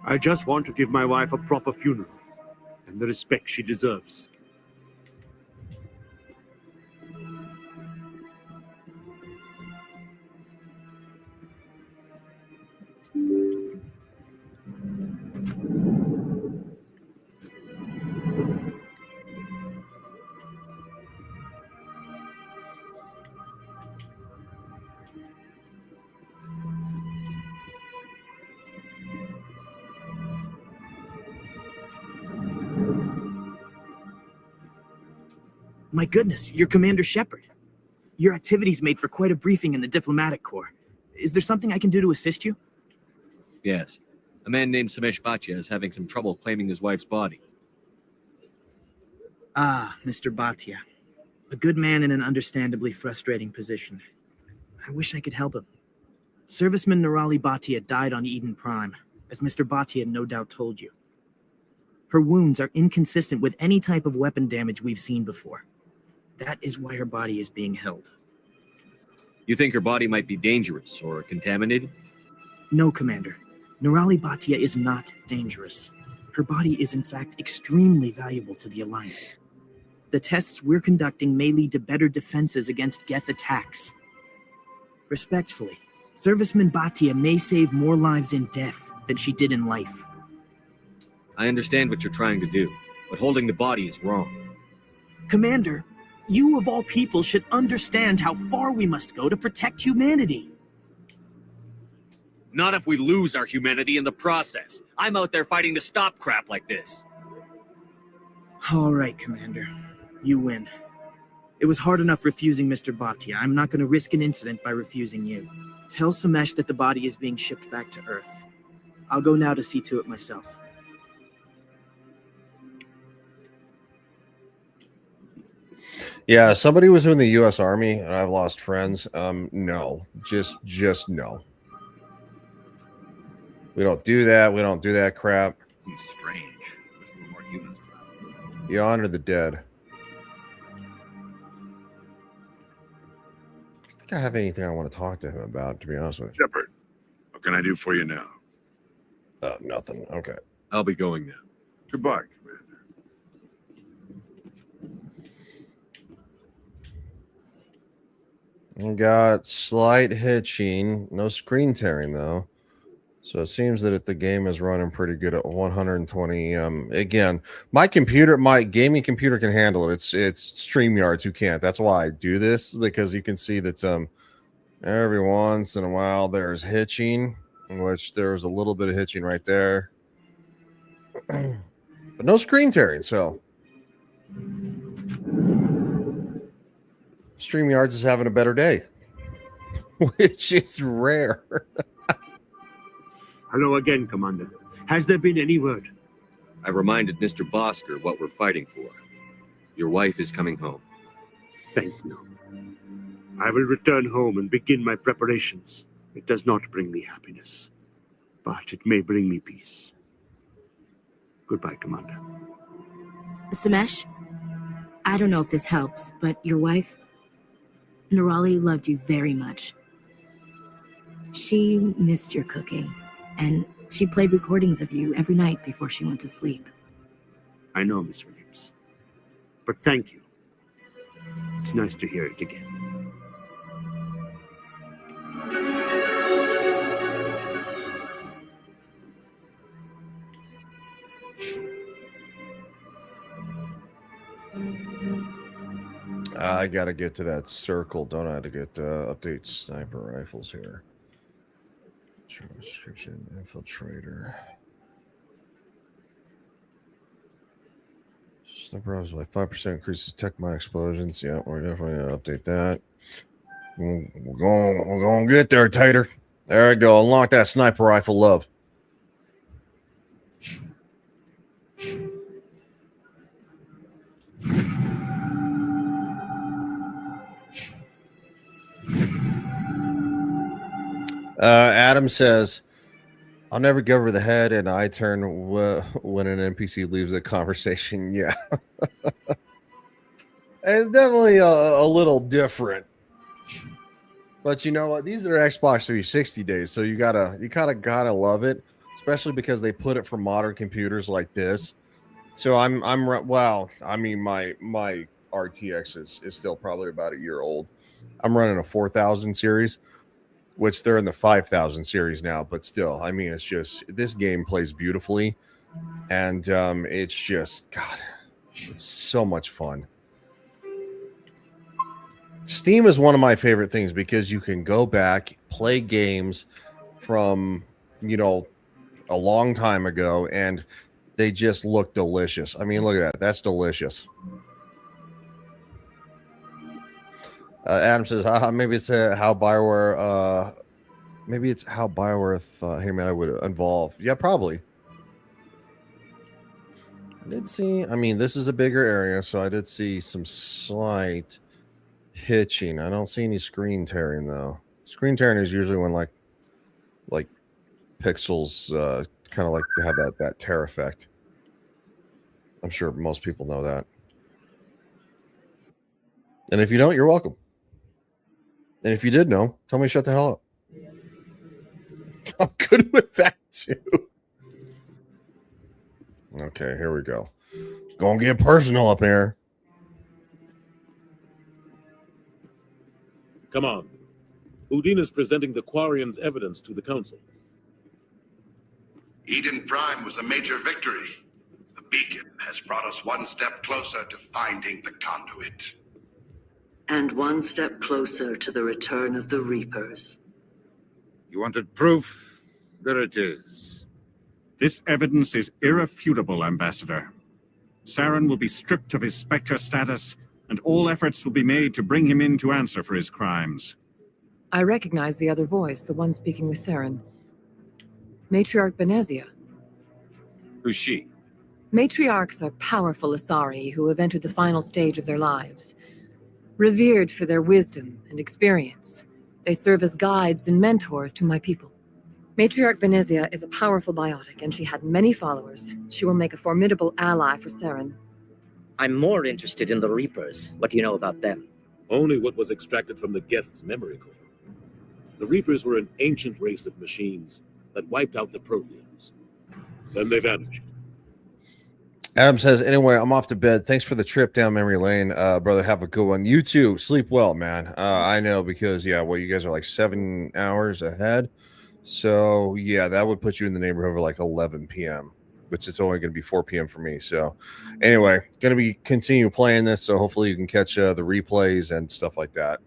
I just want to give my wife a proper funeral and the respect she deserves. My goodness, you're Commander Shepard. Your activities made for quite a briefing in the Diplomatic Corps. Is there something I can do to assist you? Yes. A man named Samesh Bhatia is having some trouble claiming his wife's body. Ah, Mr. Bhatia. A good man in an understandably frustrating position. I wish I could help him. Serviceman Nerali Bhatia died on Eden Prime, as Mr. Bhatia no doubt told you. Her wounds are inconsistent with any type of weapon damage we've seen before. That is why her body is being held. You think her body might be dangerous or contaminated? No, Commander. Nerali Bhatia is not dangerous. Her body is in fact extremely valuable to the Alliance. The tests we're conducting may lead to better defenses against Geth attacks. Respectfully, Serviceman Bhatia may save more lives in death than she did in life. I understand what you're trying to do, but holding the body is wrong. Commander, you of all people should understand how far we must go to protect humanity. Not if we lose our humanity in the process. I'm out there fighting to stop crap like this. All right, Commander. You win. It was hard enough refusing Mr. Bhatia. I'm not going to risk an incident by refusing you. Tell Samesh that the body is being shipped back to Earth. I'll go now to see to it myself. Yeah, somebody was in the U.S. Army, and I've lost friends. No, just no. We don't do that. We don't do that crap. Seems strange. Wish there were more humans around. You honor the dead. I don't think I have anything I want to talk to him about, to be honest with you. Shepard, what can I do for you now? Nothing. Okay. I'll be going now. Goodbye, Commander. Got slight hitching. No screen tearing, though. So it seems that the game is running pretty good at 120. Again, my gaming computer can handle it. It's StreamYards who can't. That's why I do this, because you can see that every once in a while there's hitching, which there's a little bit of hitching right there. But no screen tearing, so StreamYards is having a better day, which is rare. Hello again, Commander. Has there been any word? I reminded Mr. Bosker what we're fighting for. Your wife is coming home. Thank you. I will return home and begin my preparations. It does not bring me happiness, but it may bring me peace. Goodbye, Commander. Samesh, I don't know if this helps, but your wife, Nerali, loved you very much. She missed your cooking, and she played recordings of you every night before she went to sleep. I know, Miss Williams. But thank you. It's nice to hear it again. I gotta get to that circle, don't I, to get update sniper rifles here. Description, infiltrator. Sniper rifles like 5% increases tech mine explosions. Yeah, we're definitely gonna update that. We're going to get there, Tater. There we go. Unlock that sniper rifle love. Adam says, I'll never give her the head, and I turn when an NPC leaves a conversation. Yeah. It's definitely a little different. But you know what? These are Xbox 360 days, so you kind of gotta love it, especially because they put it for modern computers like this. So I mean, my RTX is still probably about a year old. I'm running a 4000 series, which they're in the 5000 series now, but still, I mean, it's just, this game plays beautifully, and it's just, God, it's so much fun. Steam is one of my favorite things because you can go back, play games from, a long time ago, and they just look delicious. I mean, look at that. That's delicious. Adam says, maybe it's how BioWare, thought, hey man, I would involve. Yeah, probably. I did see, this is a bigger area, so I did see some slight hitching. I don't see any screen tearing though. Screen tearing is usually when like pixels kind of like to have that tear effect. I'm sure most people know that. And if you don't, you're welcome. And if you did know, tell me to shut the hell up. I'm good with that too. Okay, here we go. Gonna get personal up here. Come on. Udine is presenting the Quarians' evidence to the Council. Eden Prime was a major victory. The beacon has brought us one step closer to finding the conduit. And one step closer to the return of the Reapers. You wanted proof? There it is. This evidence is irrefutable, Ambassador. Saren will be stripped of his Spectre status, and all efforts will be made to bring him in to answer for his crimes. I recognize the other voice, the one speaking with Saren. Matriarch Benezia. Who's she? Matriarchs are powerful Asari who have entered the final stage of their lives. Revered for their wisdom and experience, they serve as guides and mentors to my people. Matriarch Benezia is a powerful biotic, and she had many followers. She will make a formidable ally for Saren. I'm more interested in the Reapers. What do you know about them? Only what was extracted from the Geth's memory core. The Reapers were an ancient race of machines that wiped out the Protheans. Then they vanished. Adam says, anyway, I'm off to bed. Thanks for the trip down memory lane, brother. Have a good one. You too. Sleep well, man. I know because, yeah, well, you guys are like 7 hours ahead. So, yeah, that would put you in the neighborhood of like 11 p.m., which it's only going to be 4 p.m. for me. So, anyway, going to be continue playing this. So, hopefully, you can catch the replays and stuff like that.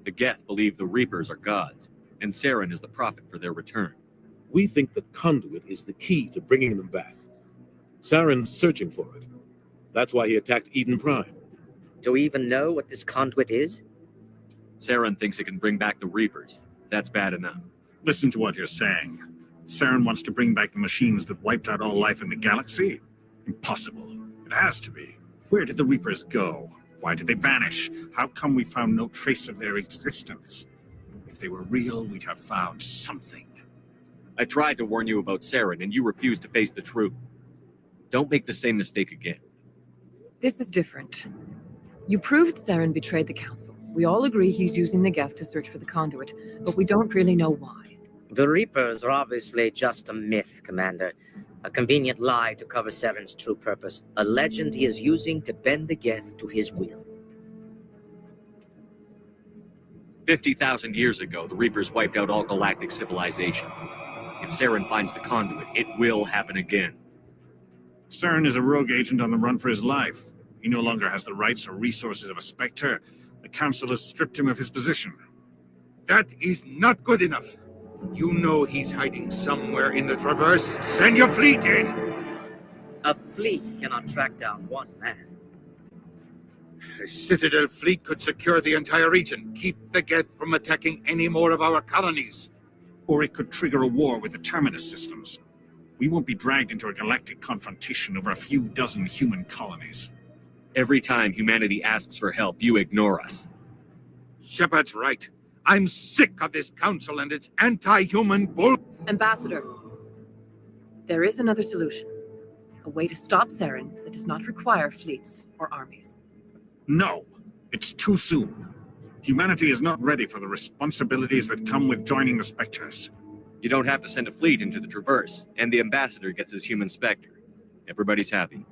The Geth believe the Reapers are gods, and Saren is the prophet for their return. We think the conduit is the key to bringing them back. Saren's searching for it. That's why he attacked Eden Prime. Do we even know what this conduit is? Saren thinks it can bring back the Reapers. That's bad enough. Listen to what you're saying. Saren wants to bring back the machines that wiped out all life in the galaxy? Impossible. It has to be. Where did the Reapers go? Why did they vanish? How come we found no trace of their existence? If they were real, we'd have found something. I tried to warn you about Saren, and you refused to face the truth. Don't make the same mistake again. This is different. You proved Saren betrayed the Council. We all agree he's using the Geth to search for the conduit, but we don't really know why. The Reapers are obviously just a myth, Commander. A convenient lie to cover Saren's true purpose. A legend he is using to bend the Geth to his will. 50,000 years ago, the Reapers wiped out all galactic civilization. If Saren finds the conduit, it will happen again. Saren is a rogue agent on the run for his life. He no longer has the rights or resources of a Spectre. The Council has stripped him of his position. That is not good enough. You know he's hiding somewhere in the Traverse. Send your fleet in! A fleet cannot track down one man. A Citadel fleet could secure the entire region, keep the Geth from attacking any more of our colonies. Or it could trigger a war with the Terminus systems. We won't be dragged into a galactic confrontation over a few dozen human colonies. Every time humanity asks for help, you ignore us. Shepard's right. I'm sick of this council and its anti-human bull. Ambassador, there is another solution. A way to stop Saren that does not require fleets or armies. No, it's too soon. Humanity is not ready for the responsibilities that come with joining the Spectres. You don't have to send a fleet into the Traverse, and the Ambassador gets his human Spectre. Everybody's happy.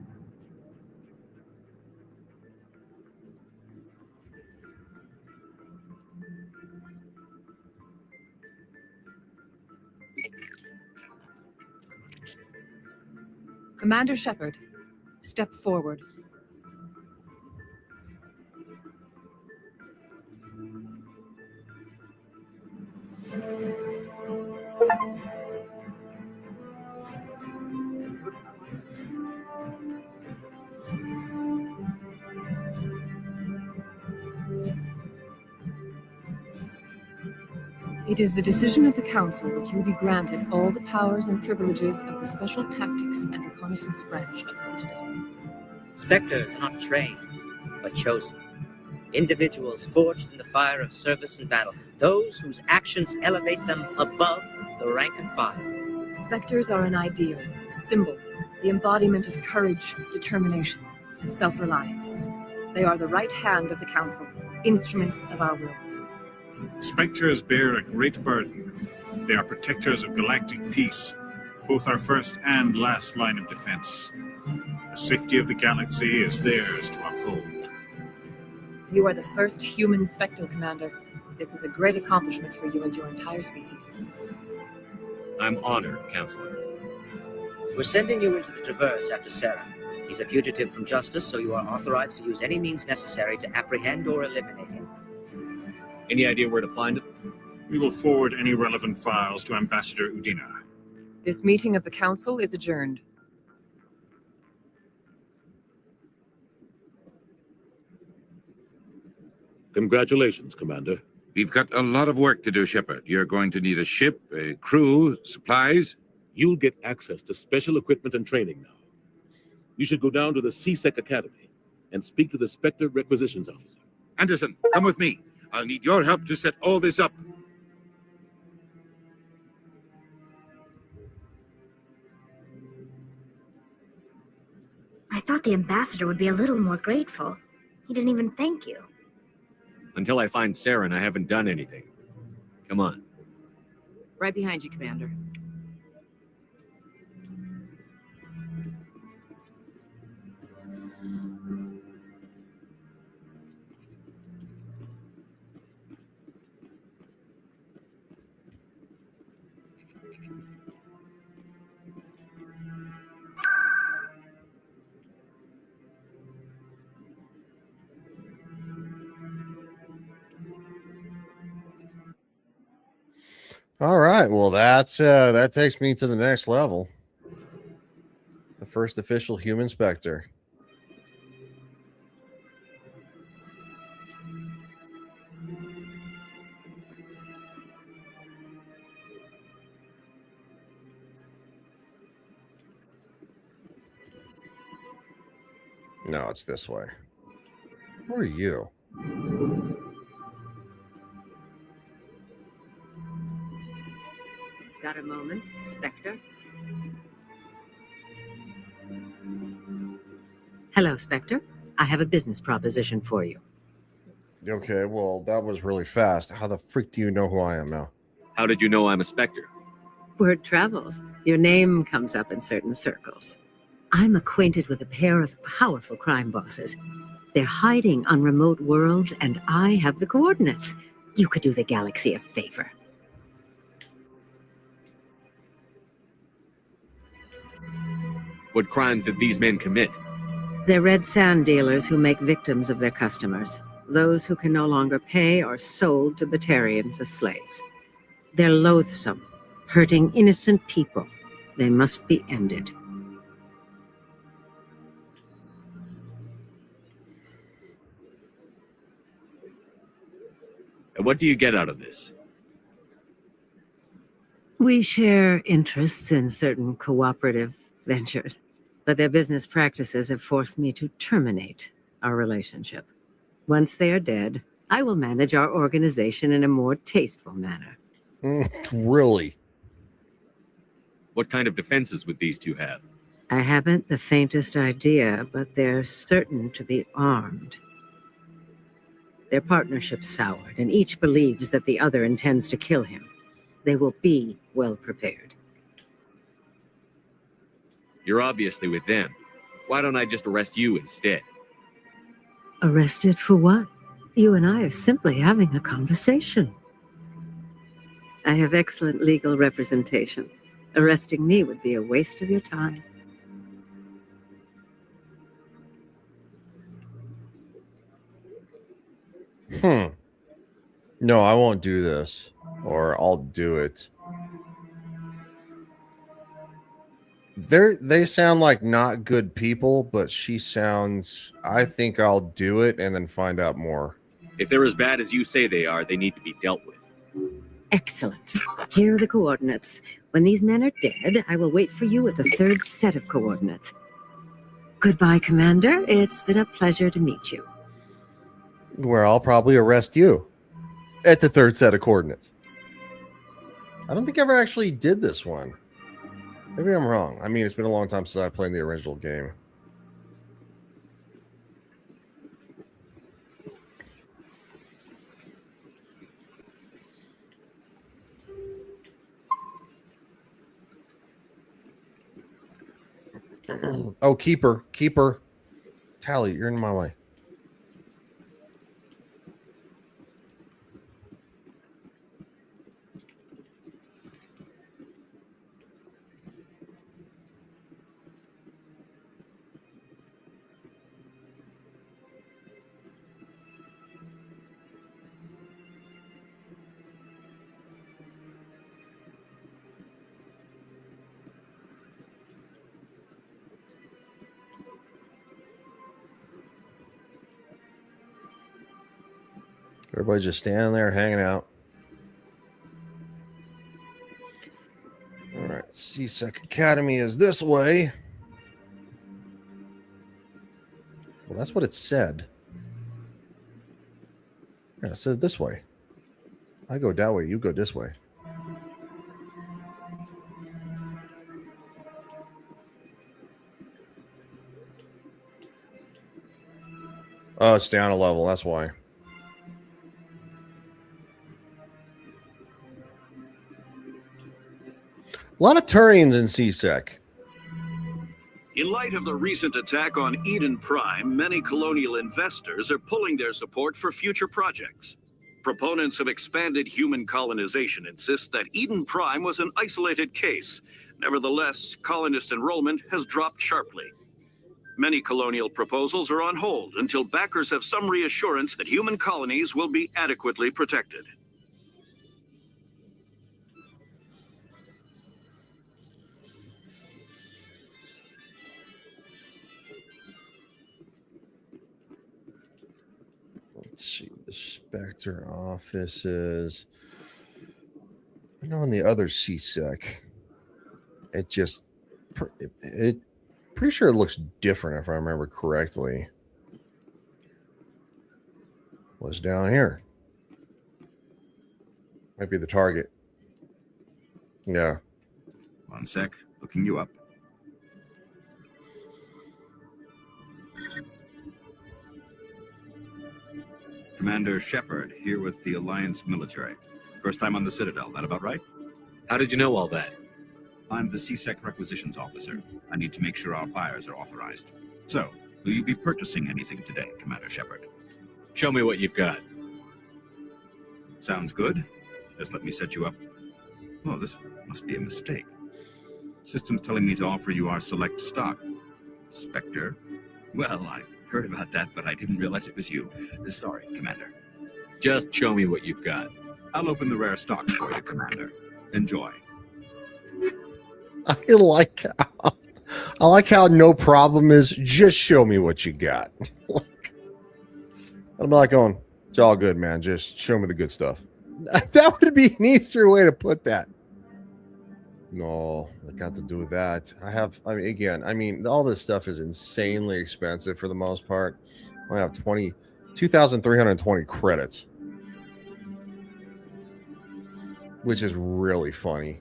Commander Shepard, step forward. It is the decision of the Council that you will be granted all the powers and privileges of the Special Tactics and Reconnaissance Branch of the Citadel. Spectres are not trained, but chosen. Individuals forged in the fire of service and battle. Those whose actions elevate them above the rank and file. Spectres are an ideal, a symbol, the embodiment of courage, determination, and self-reliance. They are the right hand of the Council, instruments of our will. Spectres bear a great burden. They are protectors of galactic peace, both our first and last line of defense. The safety of the galaxy is theirs to uphold. You are the first human Spectre, Commander. This is a great accomplishment for you and your entire species. I'm honored, Counselor. We're sending you into the Traverse after Saren. He's a fugitive from justice, so you are authorized to use any means necessary to apprehend or eliminate him. Any idea where to find it? We will forward any relevant files to Ambassador Udina. This meeting of the Council is adjourned. Congratulations, Commander. We've got a lot of work to do, Shepard. You're going to need a ship, a crew, supplies. You'll get access to special equipment and training now. You should go down to the CSEC Academy and speak to the Spectre Requisitions Officer. Anderson, come with me. I'll need your help to set all this up. I thought the ambassador would be a little more grateful. He didn't even thank you. Until I find Saren, I haven't done anything. Come on. Right behind you, Commander. All right. Well, that takes me to the next level. The first official human Spectre. No, it's this way. Who are you? Got a moment, Spectre? Hello, Spectre. I have a business proposition for you. Okay, well, that was really fast. How the freak do you know who I am now? How did you know I'm a Spectre? Word travels. Your name comes up in certain circles. I'm acquainted with a pair of powerful crime bosses. They're hiding on remote worlds, and I have the coordinates. You could do the galaxy a favor. What crimes did these men commit? They're red sand dealers who make victims of their customers. Those who can no longer pay are sold to Batarians as slaves. They're loathsome, hurting innocent people. They must be ended. And what do you get out of this? We share interests in certain cooperative ventures, but their business practices have forced me to terminate our relationship. Once they are dead, I will manage our organization in a more tasteful manner. Really? What kind of defenses would these two have? I haven't the faintest idea, but they're certain to be armed. Their partnership soured, and each believes that the other intends to kill him. They will be well prepared. You're obviously with them. Why don't I just arrest you instead? Arrested for what? You and I are simply having a conversation. I have excellent legal representation. Arresting me would be a waste of your time. No, I won't do this. Or I'll do it. They sound like not good people, but she sounds... I think I'll do it and then find out more. If they're as bad as you say they are, they need to be dealt with. Excellent. Here are the coordinates. When these men are dead, I will wait for you at the third set of coordinates. Goodbye, Commander. It's been a pleasure to meet you. Where I'll probably arrest you at the third set of coordinates. I don't think I ever actually did this one. Maybe I'm wrong. I mean, it's been a long time since I played the original game. Oh, keeper. Tally, you're in my way. Everybody's just standing there hanging out. All right, CSEC Academy is this way. Well, that's what it said. Yeah, it says this way. I go that way, you go this way. Oh, it's down a level, that's why. A lot of Turians in CSEC. In light of the recent attack on Eden Prime, many colonial investors are pulling their support for future projects. Proponents of expanded human colonization insist that Eden Prime was an isolated case. Nevertheless, colonist enrollment has dropped sharply. Many colonial proposals are on hold until backers have some reassurance that human colonies will be adequately protected. Let's see, the Spectre offices. I know in the other CSEC, it just, it pretty sure it looks different if I remember correctly. Was down here. Might be the target. Yeah. One sec, looking you up. Commander Shepard, here with the Alliance military. First time on the Citadel, that about right? How did you know all that? I'm the CSEC requisitions officer. I need to make sure our buyers are authorized. So, will you be purchasing anything today, Commander Shepard? Show me what you've got. Sounds good. Just let me set you up. Oh, this must be a mistake. System's telling me to offer you our select stock. Spectre? Well, I heard about that, but I didn't realize it was you. Sorry, Commander. Just show me what you've got. I'll open the rare stock for you, Commander. Enjoy. I like how no problem is just show me what you got. I'm like going, it's all good, man. Just show me the good stuff. That would be an easier way to put that. No, I got to do that. I mean, all this stuff is insanely expensive for the most part. I have 2,320 credits, which is really funny.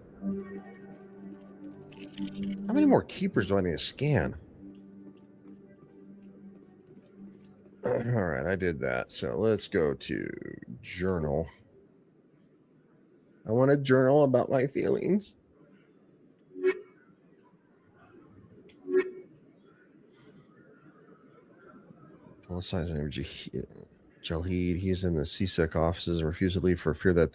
How many more keepers do I need to scan? All right, I did that. So let's go to journal. I want to journal about my feelings. Publicize energy. Jalheed, he's in the CSEC offices and refused to leave for fear that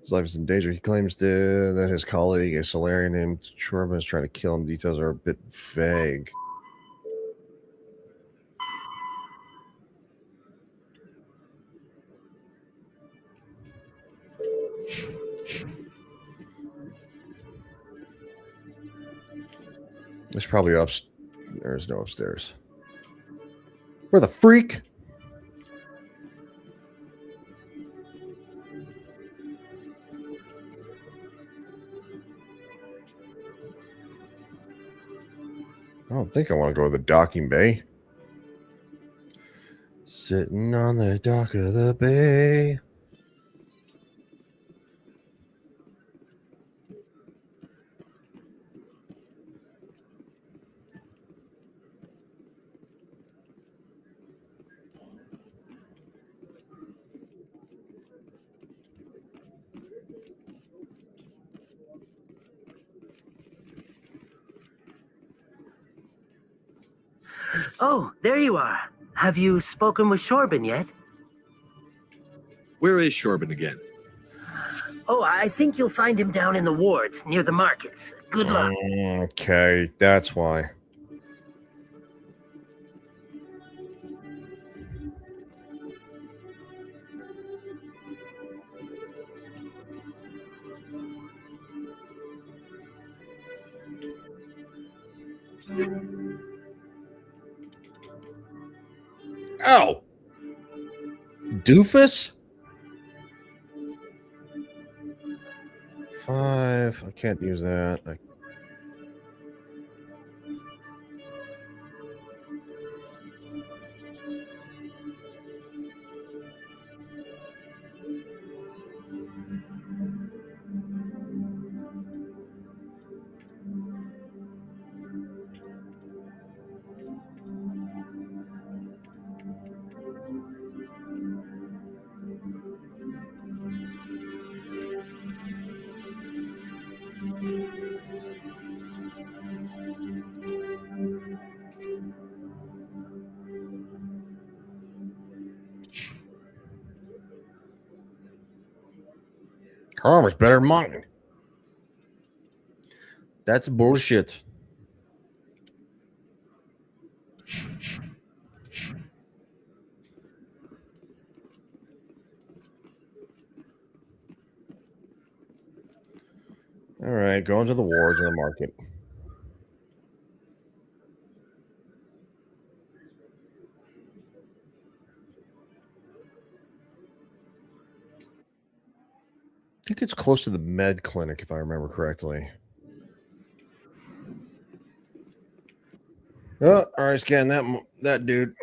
his life is in danger. He claims that his colleague, a Solarian named Shorban, is trying to kill him. Details are a bit vague. There's probably there's no upstairs. Where the freak? I don't think I want to go to the docking bay. Sitting on the dock of the bay. Oh, there you are. Have you spoken with Shorben yet? Where is Shorben again? Oh, I think you'll find him down in the wards near the markets. Good luck. Okay, that's why. Oh, doofus. 5. I can't use that. Her armor's better than mine. That's bullshit. All right, going to the wards in the market. I think it's close to the med clinic, if I remember correctly. Oh, all right, scan that dude.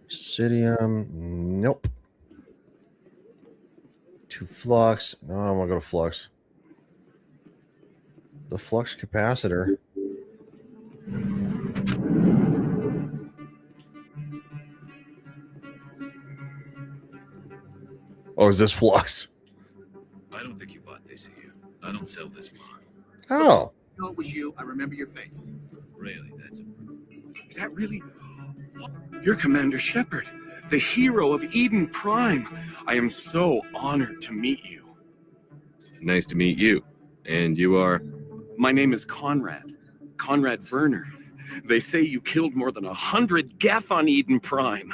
Obsidium, nope. To flux. No, I don't want to go to flux. The flux capacitor. Oh, is this flux? I don't think you bought this here. I don't sell this mod. Oh. No, it was you. I remember your face. Really? Is that really? You're Commander Shepard, the hero of Eden Prime. I am so honored to meet you. Nice to meet you. And you are? My name is Conrad. Conrad Werner. They say you killed more than 100 Geth on Eden Prime.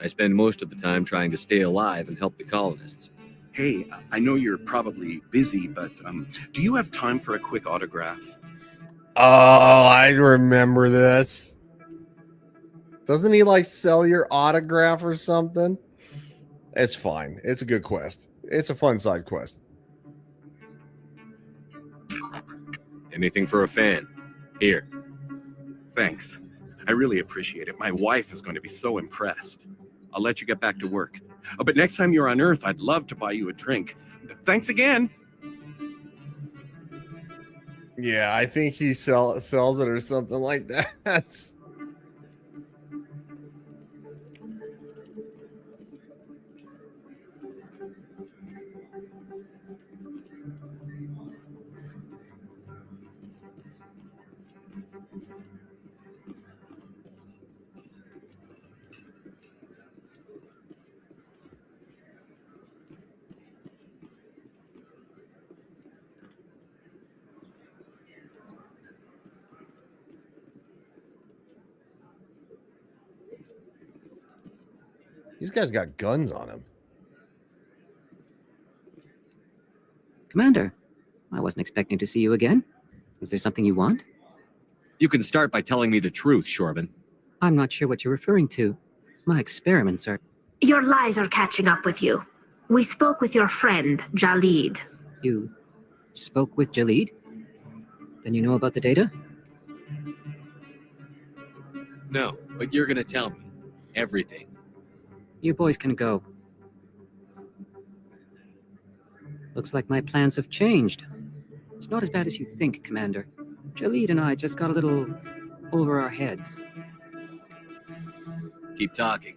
I spend most of the time trying to stay alive and help the colonists. Hey, I know you're probably busy, but do you have time for a quick autograph? Oh, I remember this. Doesn't he like sell your autograph or something? It's fine. It's a good quest. It's a fun side quest. Anything for a fan. Here. Thanks. I really appreciate it. My wife is going to be so impressed. I'll let you get back to work. But next time you're on Earth, I'd love to buy you a drink. Thanks again. Yeah, I think he sells it or something like that. These guys got guns on him. Commander, I wasn't expecting to see you again. Is there something you want? You can start by telling me the truth, Shorben. I'm not sure what you're referring to. My experiments are... Your lies are catching up with you. We spoke with your friend, Jalid. You spoke with Jalid? Then you know about the data? No, but you're gonna tell me everything. You boys can go. Looks like my plans have changed. It's not as bad as you think, Commander. Jalid and I just got a little over our heads. Keep talking.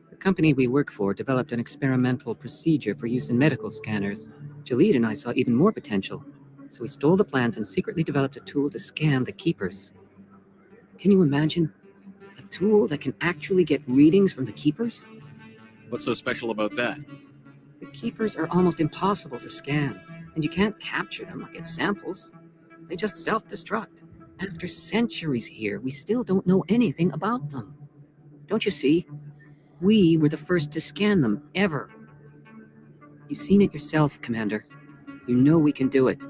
The company we work for developed an experimental procedure for use in medical scanners. Jalid and I saw even more potential, so we stole the plans and secretly developed a tool to scan the Keepers. Can you imagine? A tool that can actually get readings from the Keepers? What's so special about that? The Keepers are almost impossible to scan, and you can't capture them or get samples. They just self-destruct. After centuries here, we still don't know anything about them. Don't you see? We were the first to scan them, ever. You've seen it yourself, Commander. You know we can do it.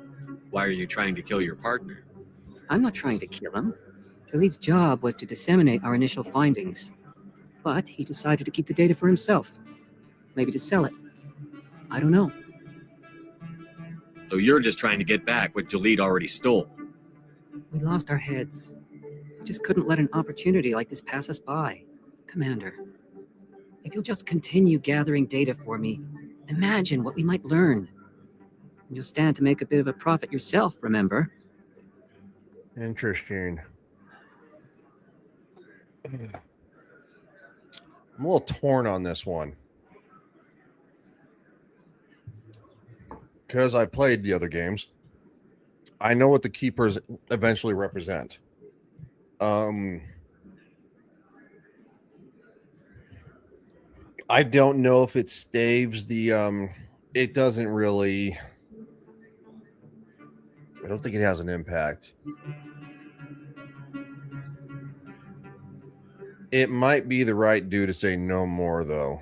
Why are you trying to kill your partner? I'm not trying to kill him. Jalid's job was to disseminate our initial findings. But he decided to keep the data for himself. Maybe to sell it. I don't know. So you're just trying to get back what Jalid already stole. We lost our heads. We just couldn't let an opportunity like this pass us by. Commander, if you'll just continue gathering data for me, imagine what we might learn. And you'll stand to make a bit of a profit yourself, remember? Interesting. I'm a little torn on this one. Because I played the other games. I know what the Keepers eventually represent. I don't know if it staves the it doesn't really, I don't think it has an impact. It might be the right due to say no more, though.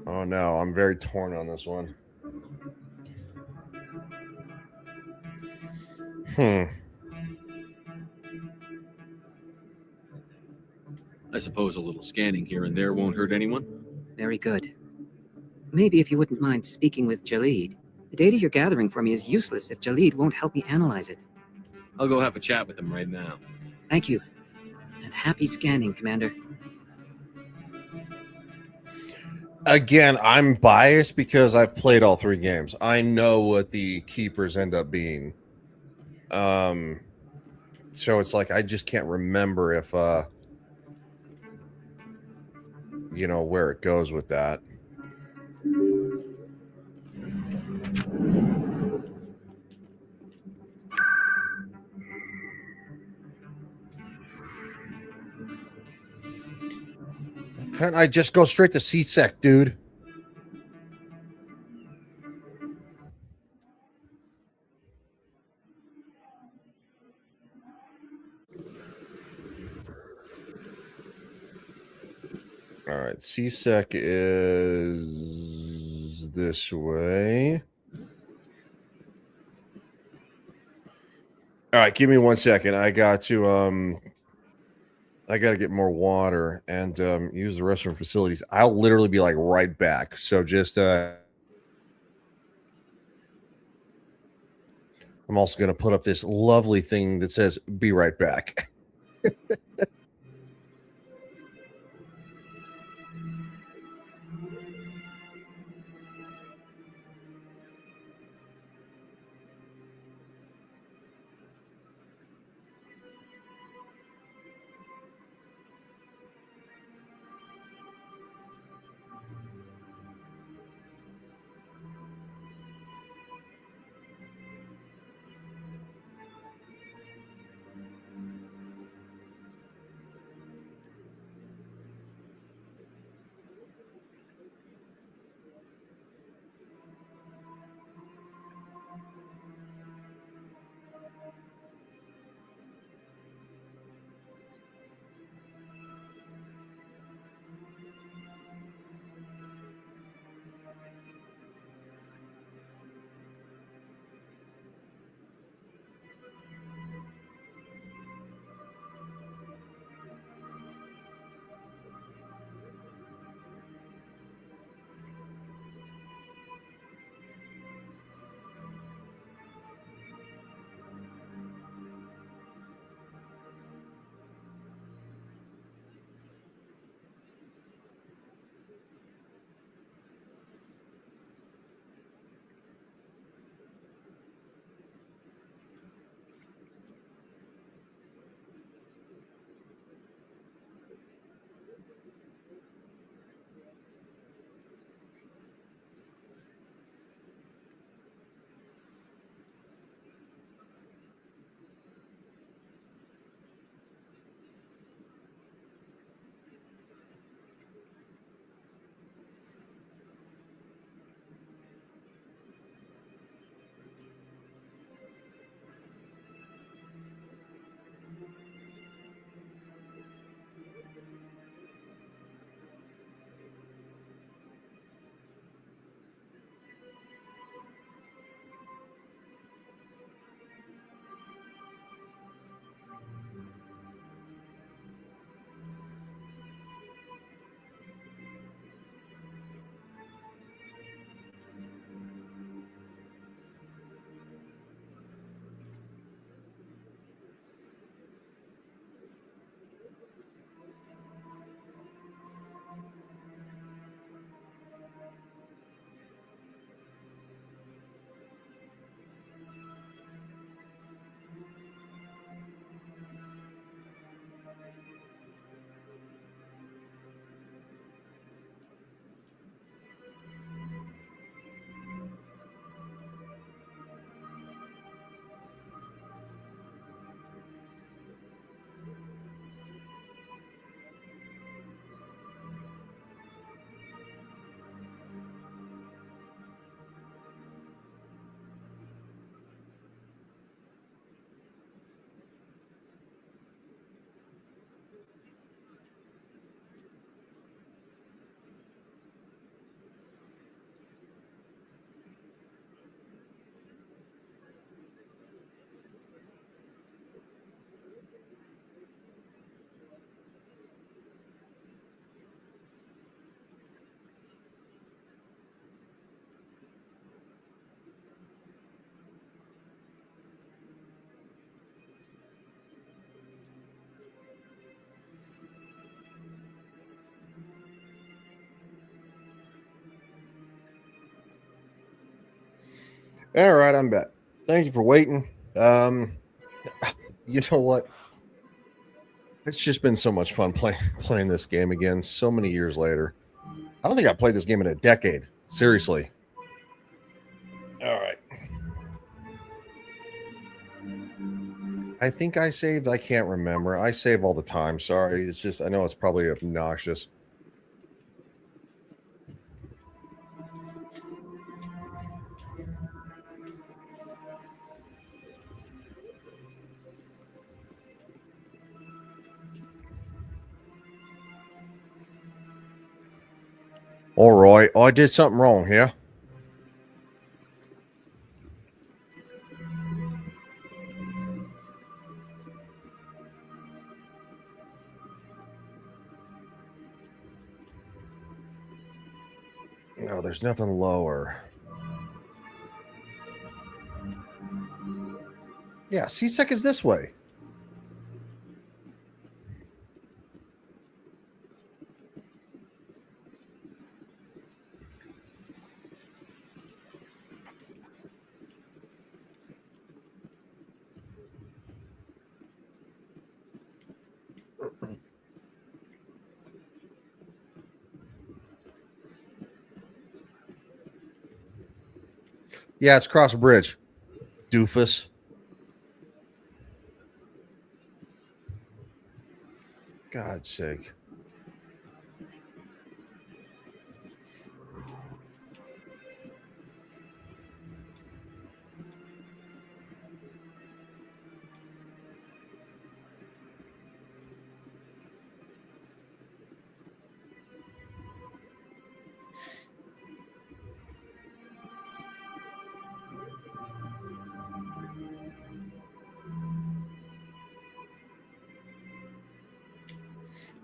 Oh no, I'm very torn on this one. I suppose a little scanning here and there won't hurt anyone? Very good. Maybe if you wouldn't mind speaking with Jalid. The data you're gathering for me is useless if Jalid won't help me analyze it. I'll go have a chat with him right now. Thank you. And happy scanning, Commander. Again, I'm biased because I've played all three games. I know what the Keepers end up being. So it's like I just can't remember if you know where it goes with that. Can't I just go straight to CSEC, dude? All right, CSEC is this way. All right, give me 1 second. I got to get more water and use the restroom facilities. I'll literally be like right back. So just I'm also going to put up this lovely thing that says "Be right back." All right, I'm back. Thank you for waiting. You know what? It's just been so much fun playing this game again so many years later. I don't think I played this game in a decade. Seriously. All right. I think I saved. I can't remember. I save all the time. Sorry. It's just, I know it's probably obnoxious. All right. I did something wrong here. No, there's nothing lower. Yeah, C-Sec is this way. Yeah, it's across a bridge. Doofus. God's sake.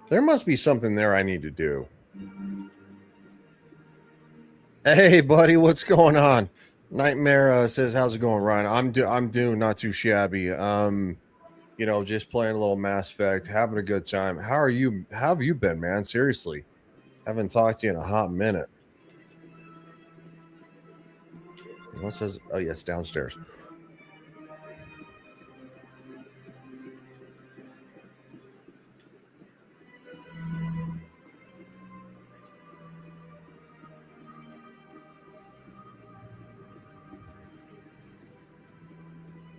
There must be something there I need to do. Hey, buddy, what's going on? Nightmare says, "How's it going, Ryan?" I'm doing not too shabby. You know, just playing a little Mass Effect, having a good time. How are you? How have you been, man? Seriously, haven't talked to you in a hot minute. What says? Oh, yes, downstairs.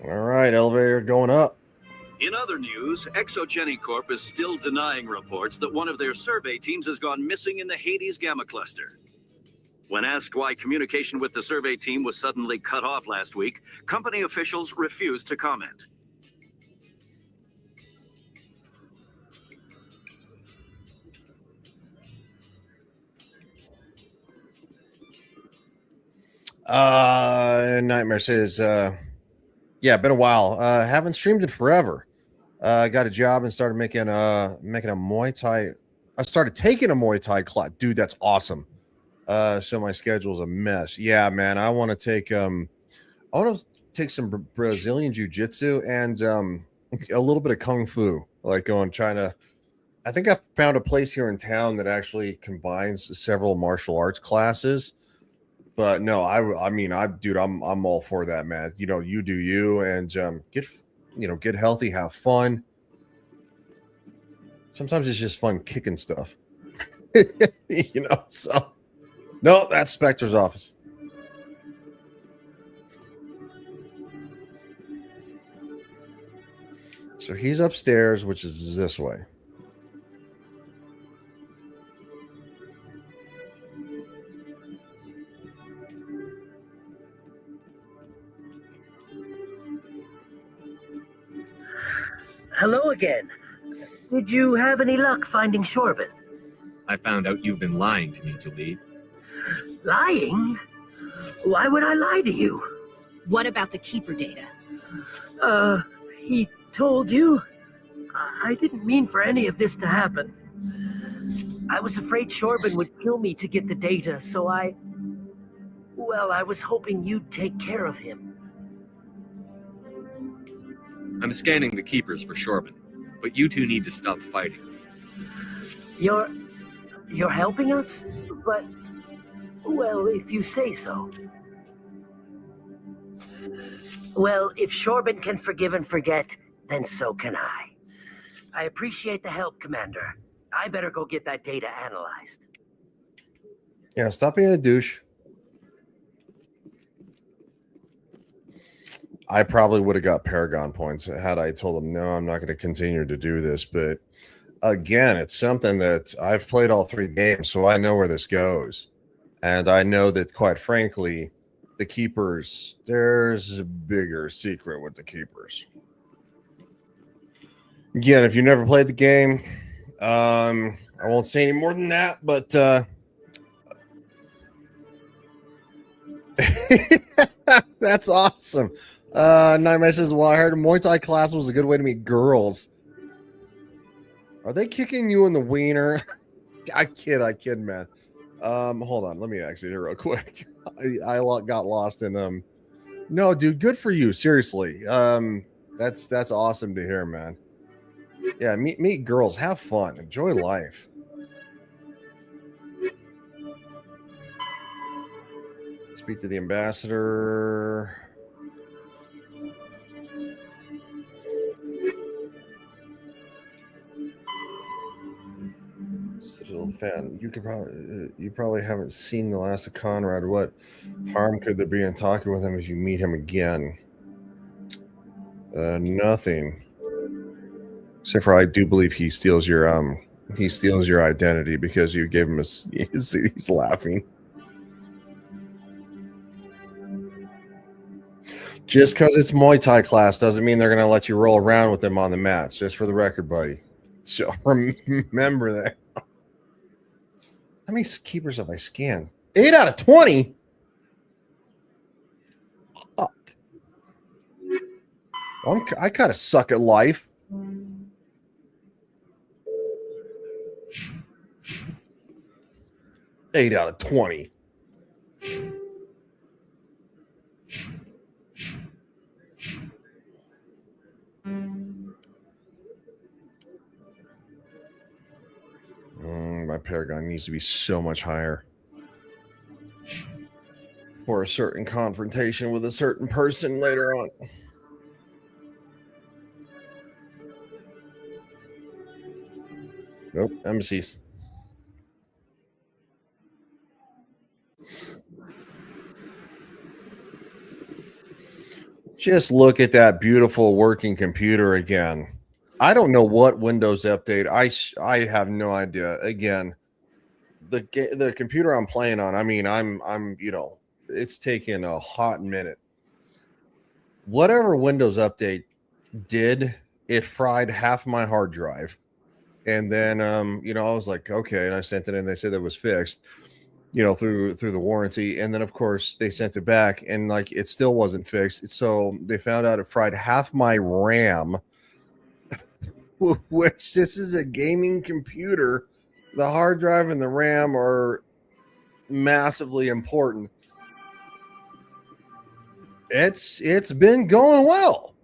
All right, elevator going up. In other news, Exogeny Corp is still denying reports that one of their survey teams has gone missing in the Hades Gamma Cluster. When asked why communication with the survey team was suddenly cut off last week, company officials refused to comment. Nightmare says, yeah, been a while. Haven't streamed it forever. Got a job and started making a Muay Thai. I started taking a Muay Thai class. Dude, that's awesome. So my schedule's a mess. Yeah, man. I want to take some Brazilian jiu-jitsu and a little bit of kung fu. Like going China. I think I found a place here in town that actually combines several martial arts classes. But no, dude, I'm all for that, man. You know, you do you, and get healthy, have fun. Sometimes it's just fun kicking stuff, you know. So, no, that's Spectre's office. So he's upstairs, which is this way. Hello again. Did you have any luck finding Shorben? I found out you've been lying to me, Jalid. Lying? Why would I lie to you? What about the Keeper data? He told you? I didn't mean for any of this to happen. I was afraid Shorben would kill me to get the data, so I was hoping you'd take care of him. I'm scanning the Keepers for Shorben, but you two need to stop fighting. You're helping us? But, well, if you say so. Well, if Shorben can forgive and forget, then so can I. I appreciate the help, Commander. I better go get that data analyzed. Yeah, stop being a douche. I probably would have got Paragon points had I told him, no, I'm not going to continue to do this. But again, it's something that I've played all 3 games, so I know where this goes. And I know that, quite frankly, the Keepers, there's a bigger secret with the Keepers. Again, if you never played the game, I won't say any more than that, but that's awesome. Nightmare says, well, I heard a Muay Thai class was a good way to meet girls. Are they kicking you in the wiener? I kid, man. Hold on, let me exit here real quick. I got lost in no, dude, good for you, seriously. That's awesome to hear, man. Yeah, meet girls, have fun, enjoy life. Speak to the ambassador. Citadel fan, you probably haven't seen the last of Conrad. What harm could there be in talking with him if you meet him again? Nothing. Except for I do believe he steals your identity because you gave him he's laughing. Just because it's Muay Thai class doesn't mean they're going to let you roll around with them on the mats. Just for the record, buddy. So remember that. How many Keepers have I scanned? 8 out of 20? Fuck. I kind of suck at life. Eight out of 20. My Paragon needs to be so much higher for a certain confrontation with a certain person later on. Nope, embassies. Just look at that beautiful working computer again. I don't know what Windows update. I have no idea. Again, the computer I'm playing on. I mean, I'm it's taking a hot minute. Whatever Windows update did, it fried half my hard drive, and then I was like, okay, and I sent it in. They said it was fixed, through the warranty, and then of course they sent it back, and like it still wasn't fixed. So they found out it fried half my RAM. Which this is a gaming computer. The hard drive and the RAM are massively important. It's been going well.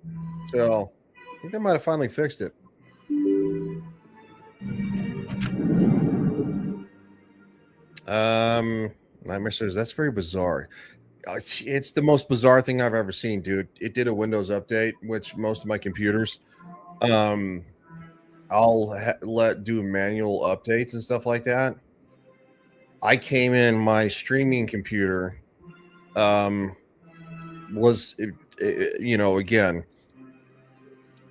So I think they might have finally fixed it. Nightmare says that's very bizarre. It's the most bizarre thing I've ever seen, dude. It did a Windows update, which most of my computers I'll let do manual updates and stuff like that. I came in, my streaming computer was again,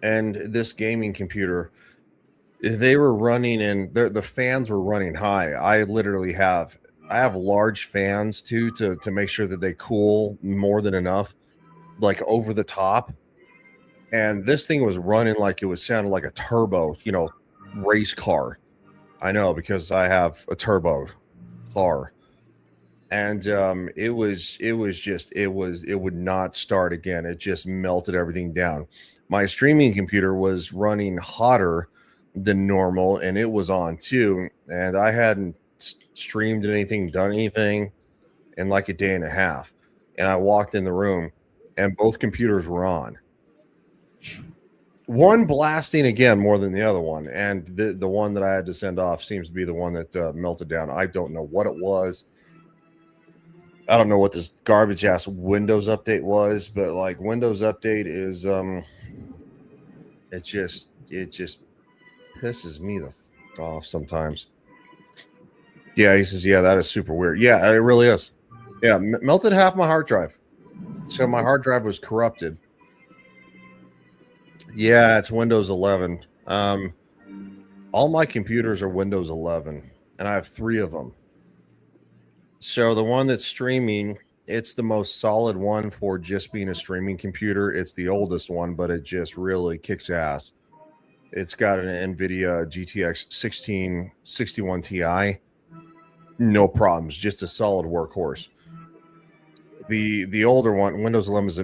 and this gaming computer, they were running, and the fans were running high. I literally have large fans too to make sure that they cool more than enough, like over the top. And this thing was running like it was sounding like a turbo, race car. I know, because I have a turbo car. And it would not start again. It just melted everything down. My streaming computer was running hotter than normal, and it was on too. And I hadn't streamed anything, done anything in like a day and a half. And I walked in the room, and both computers were on. One blasting again more than the other one, and the one that I had to send off seems to be the one that melted down. I don't know what it was. I don't know what this garbage ass Windows update was, but like Windows update is it just pisses me the fuck off sometimes. Yeah, he says, yeah, that is super weird. Yeah, it really is. Yeah, melted half my hard drive. So my hard drive was corrupted. Yeah, it's Windows 11. All my computers are Windows 11, and I have 3 of them. So the one that's streaming, it's the most solid one for just being a streaming computer. It's the oldest one, but it just really kicks ass. It's got an NVIDIA GTX 1661 Ti. No problems, just a solid workhorse. The older one, Windows 11 is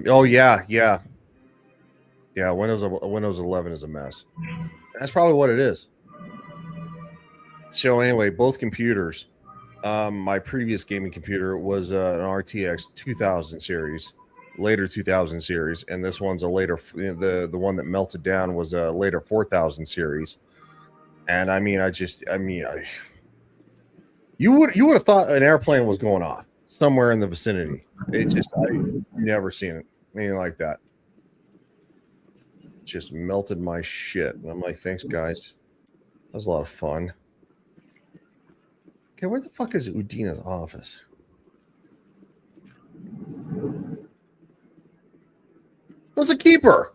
yeah, Windows 11 is a mess. That's probably what it is. So anyway, both computers. My previous gaming computer was an RTX 2000 series, later 2000 series, and this one's a later. The one that melted down was a later 4000 series. And I mean, you would have thought an airplane was going off somewhere in the vicinity. It just, I never seen it anything like that. Just melted my shit, and I'm like, thanks guys, that was a lot of fun. Okay, where the fuck is Udina's office? There's a keeper.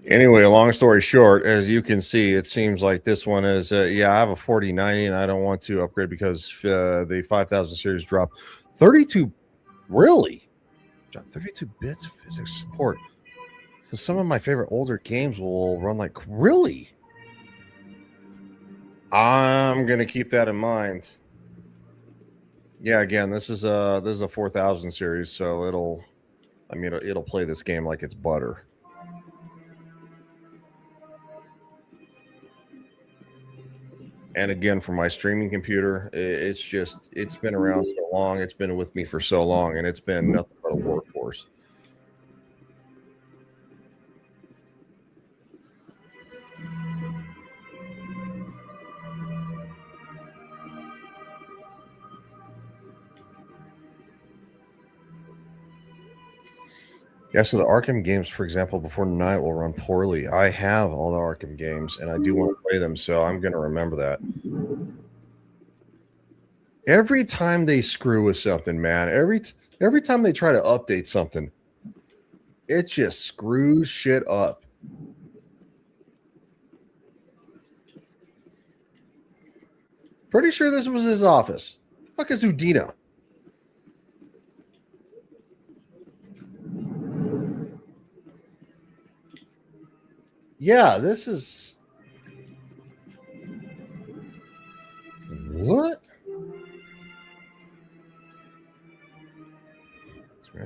Anyway, long story short, as you can see, it seems like this one is, yeah, I have a 4090 and I don't want to upgrade because the 5000 series dropped 32. Really? 32 bits physics support. So some of my favorite older games will run like, really? I'm going to keep that in mind. Yeah, again, this is a 4000 series, so it'll play this game like it's butter. And again, for my streaming computer, it's been around so long. It's been with me for so long, and it's been nothing but a workhorse. Yeah, so the Arkham games, for example, before night will run poorly. I have all the Arkham games, and I do want to play them, so I'm going to remember that. Every time they screw with something, man, every time they try to update something, it just screws shit up. Pretty sure this was his office. The fuck is Udina? Yeah, this is... What?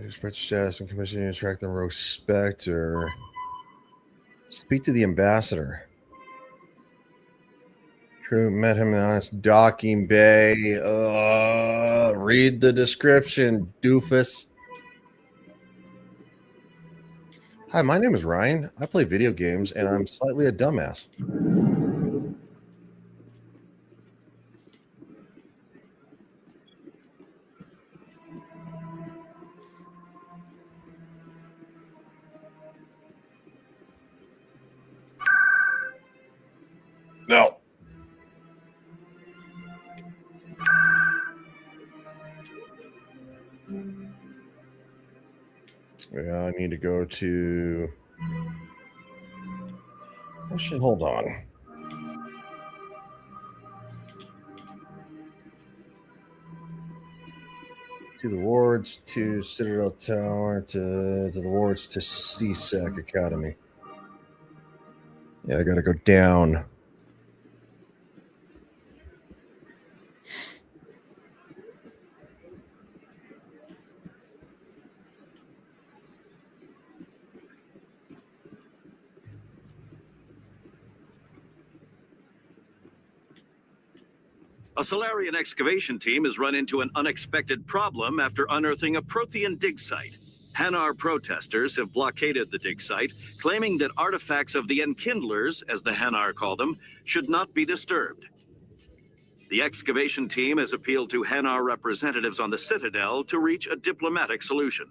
Spread status and commission to attract the Rogue Spectre. Speak to the ambassador. Crew met him in the honest docking bay. Read the description, doofus. Hi, my name is Ryan. I play video games, and I'm slightly a dumbass. No. Yeah, I need to go to... Actually, hold on. To the wards, to Citadel Tower, to the wards, to CSAC Academy. Yeah, I gotta go down. A Solarian excavation team has run into an unexpected problem after unearthing a Prothean dig site. Hanar protesters have blockaded the dig site, claiming that artifacts of the Enkindlers, as the Hanar call them, should not be disturbed. The excavation team has appealed to Hanar representatives on the Citadel to reach a diplomatic solution.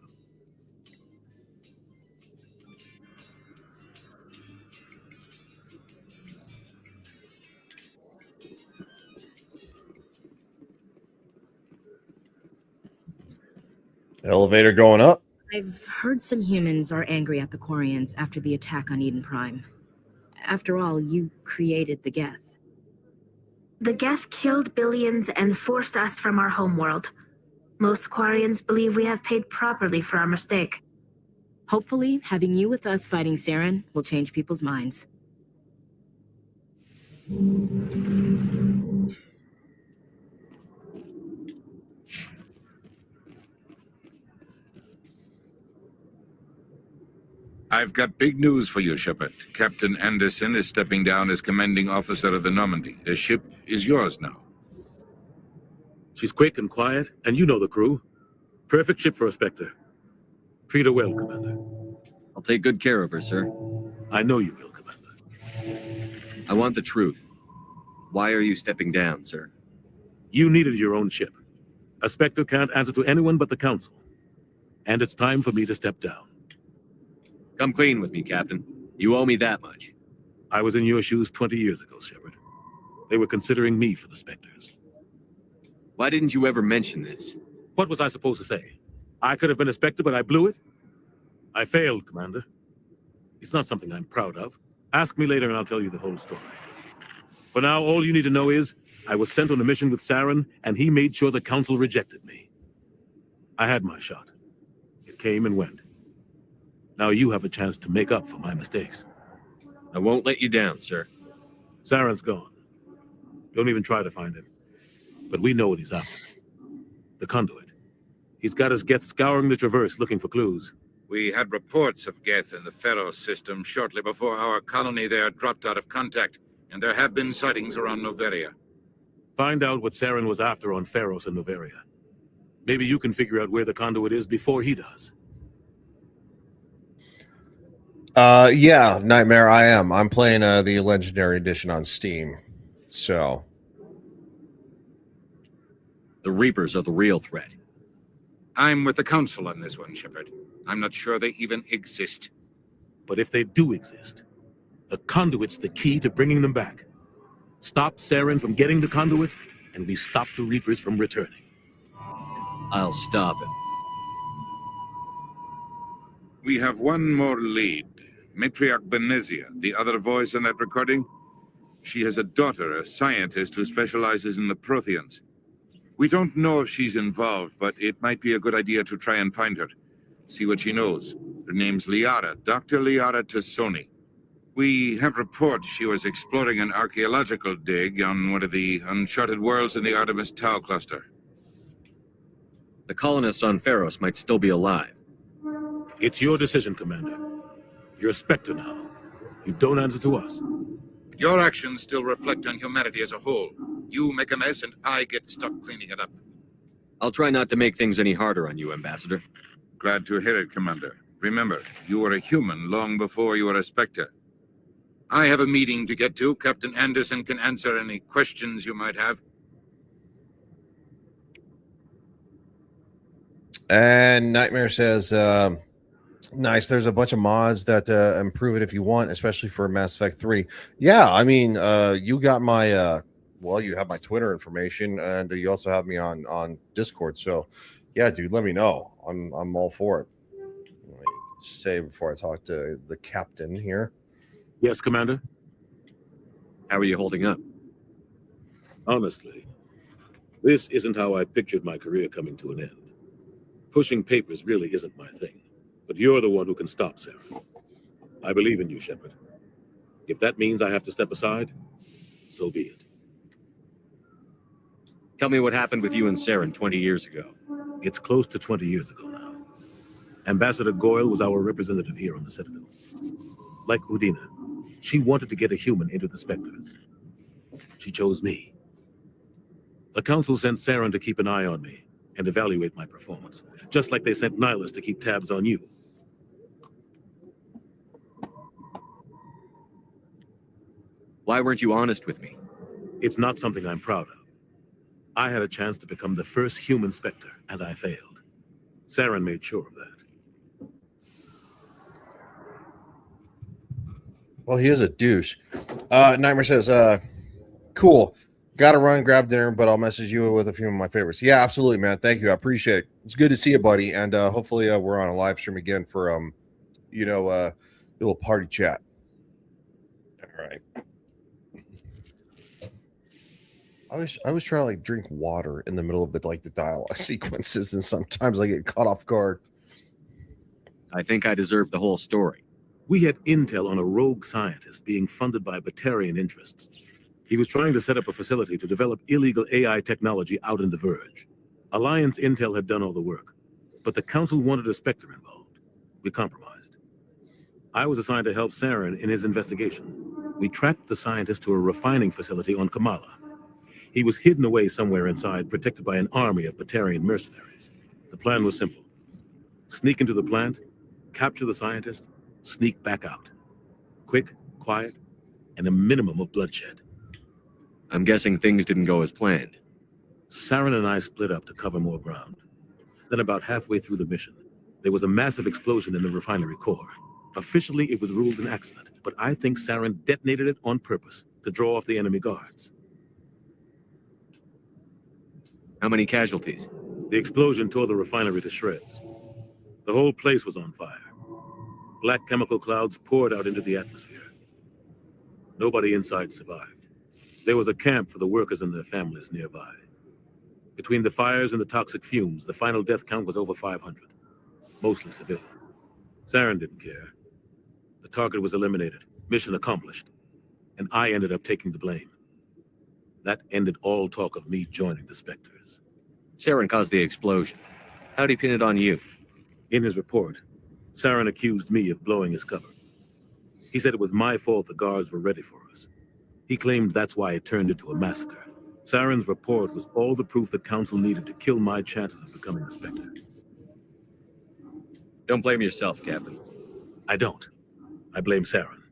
Elevator going up. I've heard some humans are angry at the Quarians after the attack on Eden Prime. After all, you created the Geth. The Geth killed billions and forced us from our homeworld. Most Quarians believe we have paid properly for our mistake. Hopefully, having you with us fighting Saren will change people's minds. I've got big news for you, Shepard. Captain Anderson is stepping down as commanding officer of the Normandy. The ship is yours now. She's quick and quiet, and you know the crew. Perfect ship for a Spectre. Treat her well, Commander. I'll take good care of her, sir. I know you will, Commander. I want the truth. Why are you stepping down, sir? You needed your own ship. A Spectre can't answer to anyone but the Council. And it's time for me to step down. Come clean with me, Captain. You owe me that much. I was in your shoes 20 years ago, Shepard. They were considering me for the Spectres. Why didn't you ever mention this? What was I supposed to say? I could have been a Spectre, but I blew it? I failed, Commander. It's not something I'm proud of. Ask me later and I'll tell you the whole story. For now, all you need to know is I was sent on a mission with Saren, and he made sure the Council rejected me. I had my shot. It came and went. Now you have a chance to make up for my mistakes. I won't let you down, sir. Saren's gone. Don't even try to find him. But we know what he's after. The conduit. He's got us Geth scouring the Traverse looking for clues. We had reports of Geth in the Pharos system shortly before our colony there dropped out of contact, and there have been sightings around Noveria. Find out what Saren was after on Pharos and Noveria. Maybe you can figure out where the conduit is before he does. Yeah, Nightmare, I am. I'm playing the Legendary Edition on Steam. So. The Reapers are the real threat. I'm with the Council on this one, Shepard. I'm not sure they even exist. But if they do exist, the conduit's the key to bringing them back. Stop Saren from getting the conduit, and we stop the Reapers from returning. I'll stop him. We have one more lead. Matriarch Benezia, the other voice in that recording. She has a daughter, a scientist who specializes in the Protheans. We don't know if she's involved, but it might be a good idea to try and find her. See what she knows. Her name's Liara, Dr. Liara Tassoni. We have reports she was exploring an archaeological dig on one of the uncharted worlds in the Artemis Tau cluster. The colonists on Pharos might still be alive. It's your decision, Commander. You're a Spectre now. You don't answer to us. But your actions still reflect on humanity as a whole. You make a mess and I get stuck cleaning it up. I'll try not to make things any harder on you, Ambassador. Glad to hear it, Commander. Remember, you were a human long before you were a Spectre. I have a meeting to get to. Captain Anderson can answer any questions you might have. And Nightmare says, nice, there's a bunch of mods that improve it if you want, especially for Mass Effect 3. Yeah, I mean, you got my, well, you have my Twitter information, and you also have me on Discord. So, yeah, dude, let me know. I'm all for it. Let me say before I talk to the captain here. Yes, Commander? How are you holding up? Honestly, this isn't how I pictured my career coming to an end. Pushing papers really isn't my thing, but you're the one who can stop Saren. I believe in you, Shepard. If that means I have to step aside, so be it. Tell me what happened with you and Saren 20 years ago. It's close to 20 years ago now. Ambassador Goyle was our representative here on the Citadel. Like Udina, she wanted to get a human into the Spectres. She chose me. The Council sent Saren to keep an eye on me, and evaluate my performance, just like they sent Nihilus to keep tabs on you. Why weren't you honest with me? It's not something I'm proud of. I had a chance to become the first human Spectre, and I failed. Saren made sure of that. Well, he is a douche. Nightmare says, cool. Gotta run, grab dinner, but I'll message you with a few of my favorites. Yeah, absolutely, man. Thank you. I appreciate it. It's good to see you, buddy. And hopefully we're on a live stream again for a little party chat. All right. I was trying to like drink water in the middle of the dialogue sequences, and sometimes I get caught off guard. I think I deserve the whole story. We had intel on a rogue scientist being funded by Batarian interests. He was trying to set up a facility to develop illegal AI technology out in the Verge. Alliance intel had done all the work, but the Council wanted a Spectre involved. We compromised. I was assigned to help Saren in his investigation. We tracked the scientist to a refining facility on Kamala. He was hidden away somewhere inside, protected by an army of Batarian mercenaries. The plan was simple. Sneak into the plant, capture the scientist, sneak back out. Quick, quiet, and a minimum of bloodshed. I'm guessing things didn't go as planned. Saren and I split up to cover more ground. Then about halfway through the mission, there was a massive explosion in the refinery core. Officially, it was ruled an accident, but I think Saren detonated it on purpose to draw off the enemy guards. How many casualties? The explosion tore the refinery to shreds. The whole place was on fire. Black chemical clouds poured out into the atmosphere. Nobody inside survived. There was a camp for the workers and their families nearby. Between the fires and the toxic fumes, the final death count was over 500, mostly civilians. Saren didn't care. The target was eliminated, mission accomplished, and I ended up taking the blame. That ended all talk of me joining the Spectres. Saren caused the explosion. How'd he pin it on you? In his report, Saren accused me of blowing his cover. He said it was my fault the guards were ready for us. He claimed that's why it turned into a massacre. Saren's report was all the proof the Council needed to kill my chances of becoming a Spectre. Don't blame yourself, Captain. I don't. I blame Saren.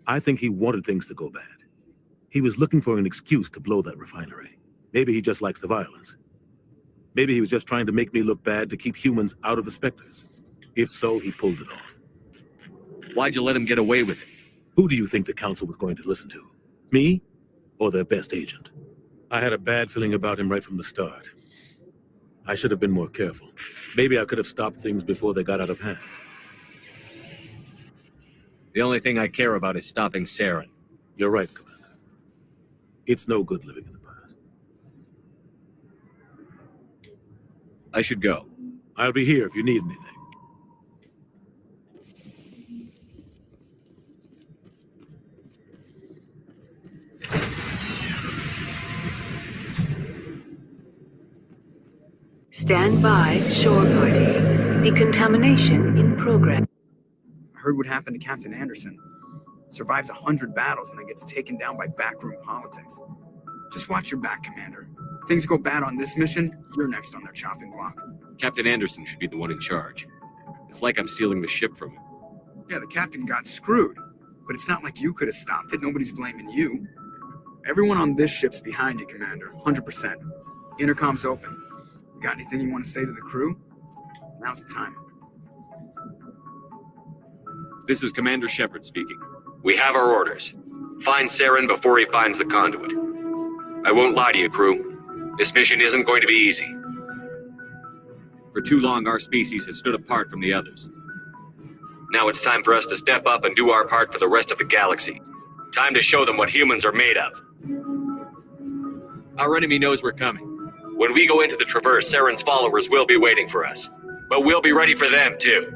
I think he wanted things to go bad. He was looking for an excuse to blow that refinery. Maybe he just likes the violence. Maybe he was just trying to make me look bad to keep humans out of the Spectres. If so, he pulled it off. Why'd you let him get away with it? Who do you think the Council was going to listen to? Me? Or their best agent? I had a bad feeling about him right from the start. I should have been more careful. Maybe I could have stopped things before they got out of hand. The only thing I care about is stopping Saren. You're right, Commander. It's no good living in the past. I should go. I'll be here if you need anything. Stand by, shore party. Decontamination in progress. I heard what happened to Captain Anderson. Survives 100 battles and then gets taken down by backroom politics. Just watch your back, Commander. Things go bad on this mission, you're next on their chopping block. Captain Anderson should be the one in charge. It's like I'm stealing the ship from him. Yeah, the captain got screwed, but it's not like you could have stopped it. Nobody's blaming you. Everyone on this ship's behind you, Commander. 100%. Intercom's open. Got anything you want to say to the crew? Now's the time. This is Commander Shepard speaking. We have our orders. Find Saren before he finds the conduit. I won't lie to you, crew. This mission isn't going to be easy. For too long, our species has stood apart from the others. Now it's time for us to step up and do our part for the rest of the galaxy. Time to show them what humans are made of. Our enemy knows we're coming. When we go into the Traverse, Saren's followers will be waiting for us. But we'll be ready for them, too.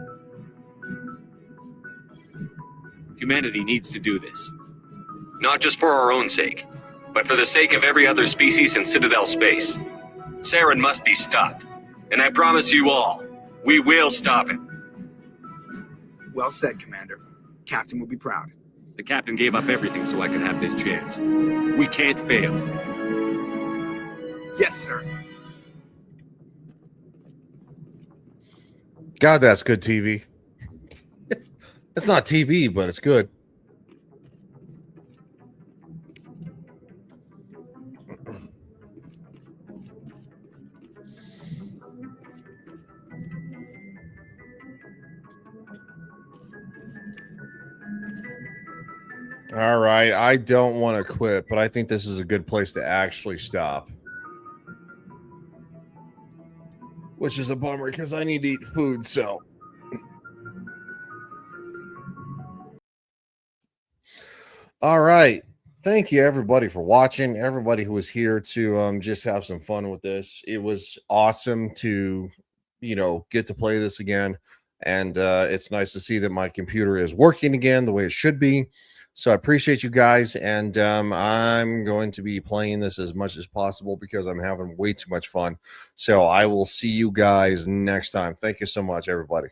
Humanity needs to do this. Not just for our own sake, but for the sake of every other species in Citadel space. Saren must be stopped. And I promise you all, we will stop him. Well said, Commander. Captain will be proud. The captain gave up everything so I could have this chance. We can't fail. Yes, sir. God, that's good TV. It's not TV, but it's good. All right, I don't want to quit, but I think this is a good place to actually stop. Which is a bummer because I need to eat food, so. All right. Thank you, everybody, for watching. Everybody who was here to just have some fun with this. It was awesome to, get to play this again. And it's nice to see that my computer is working again the way it should be. So I appreciate you guys, and I'm going to be playing this as much as possible because I'm having way too much fun. So I will see you guys next time. Thank you so much, everybody.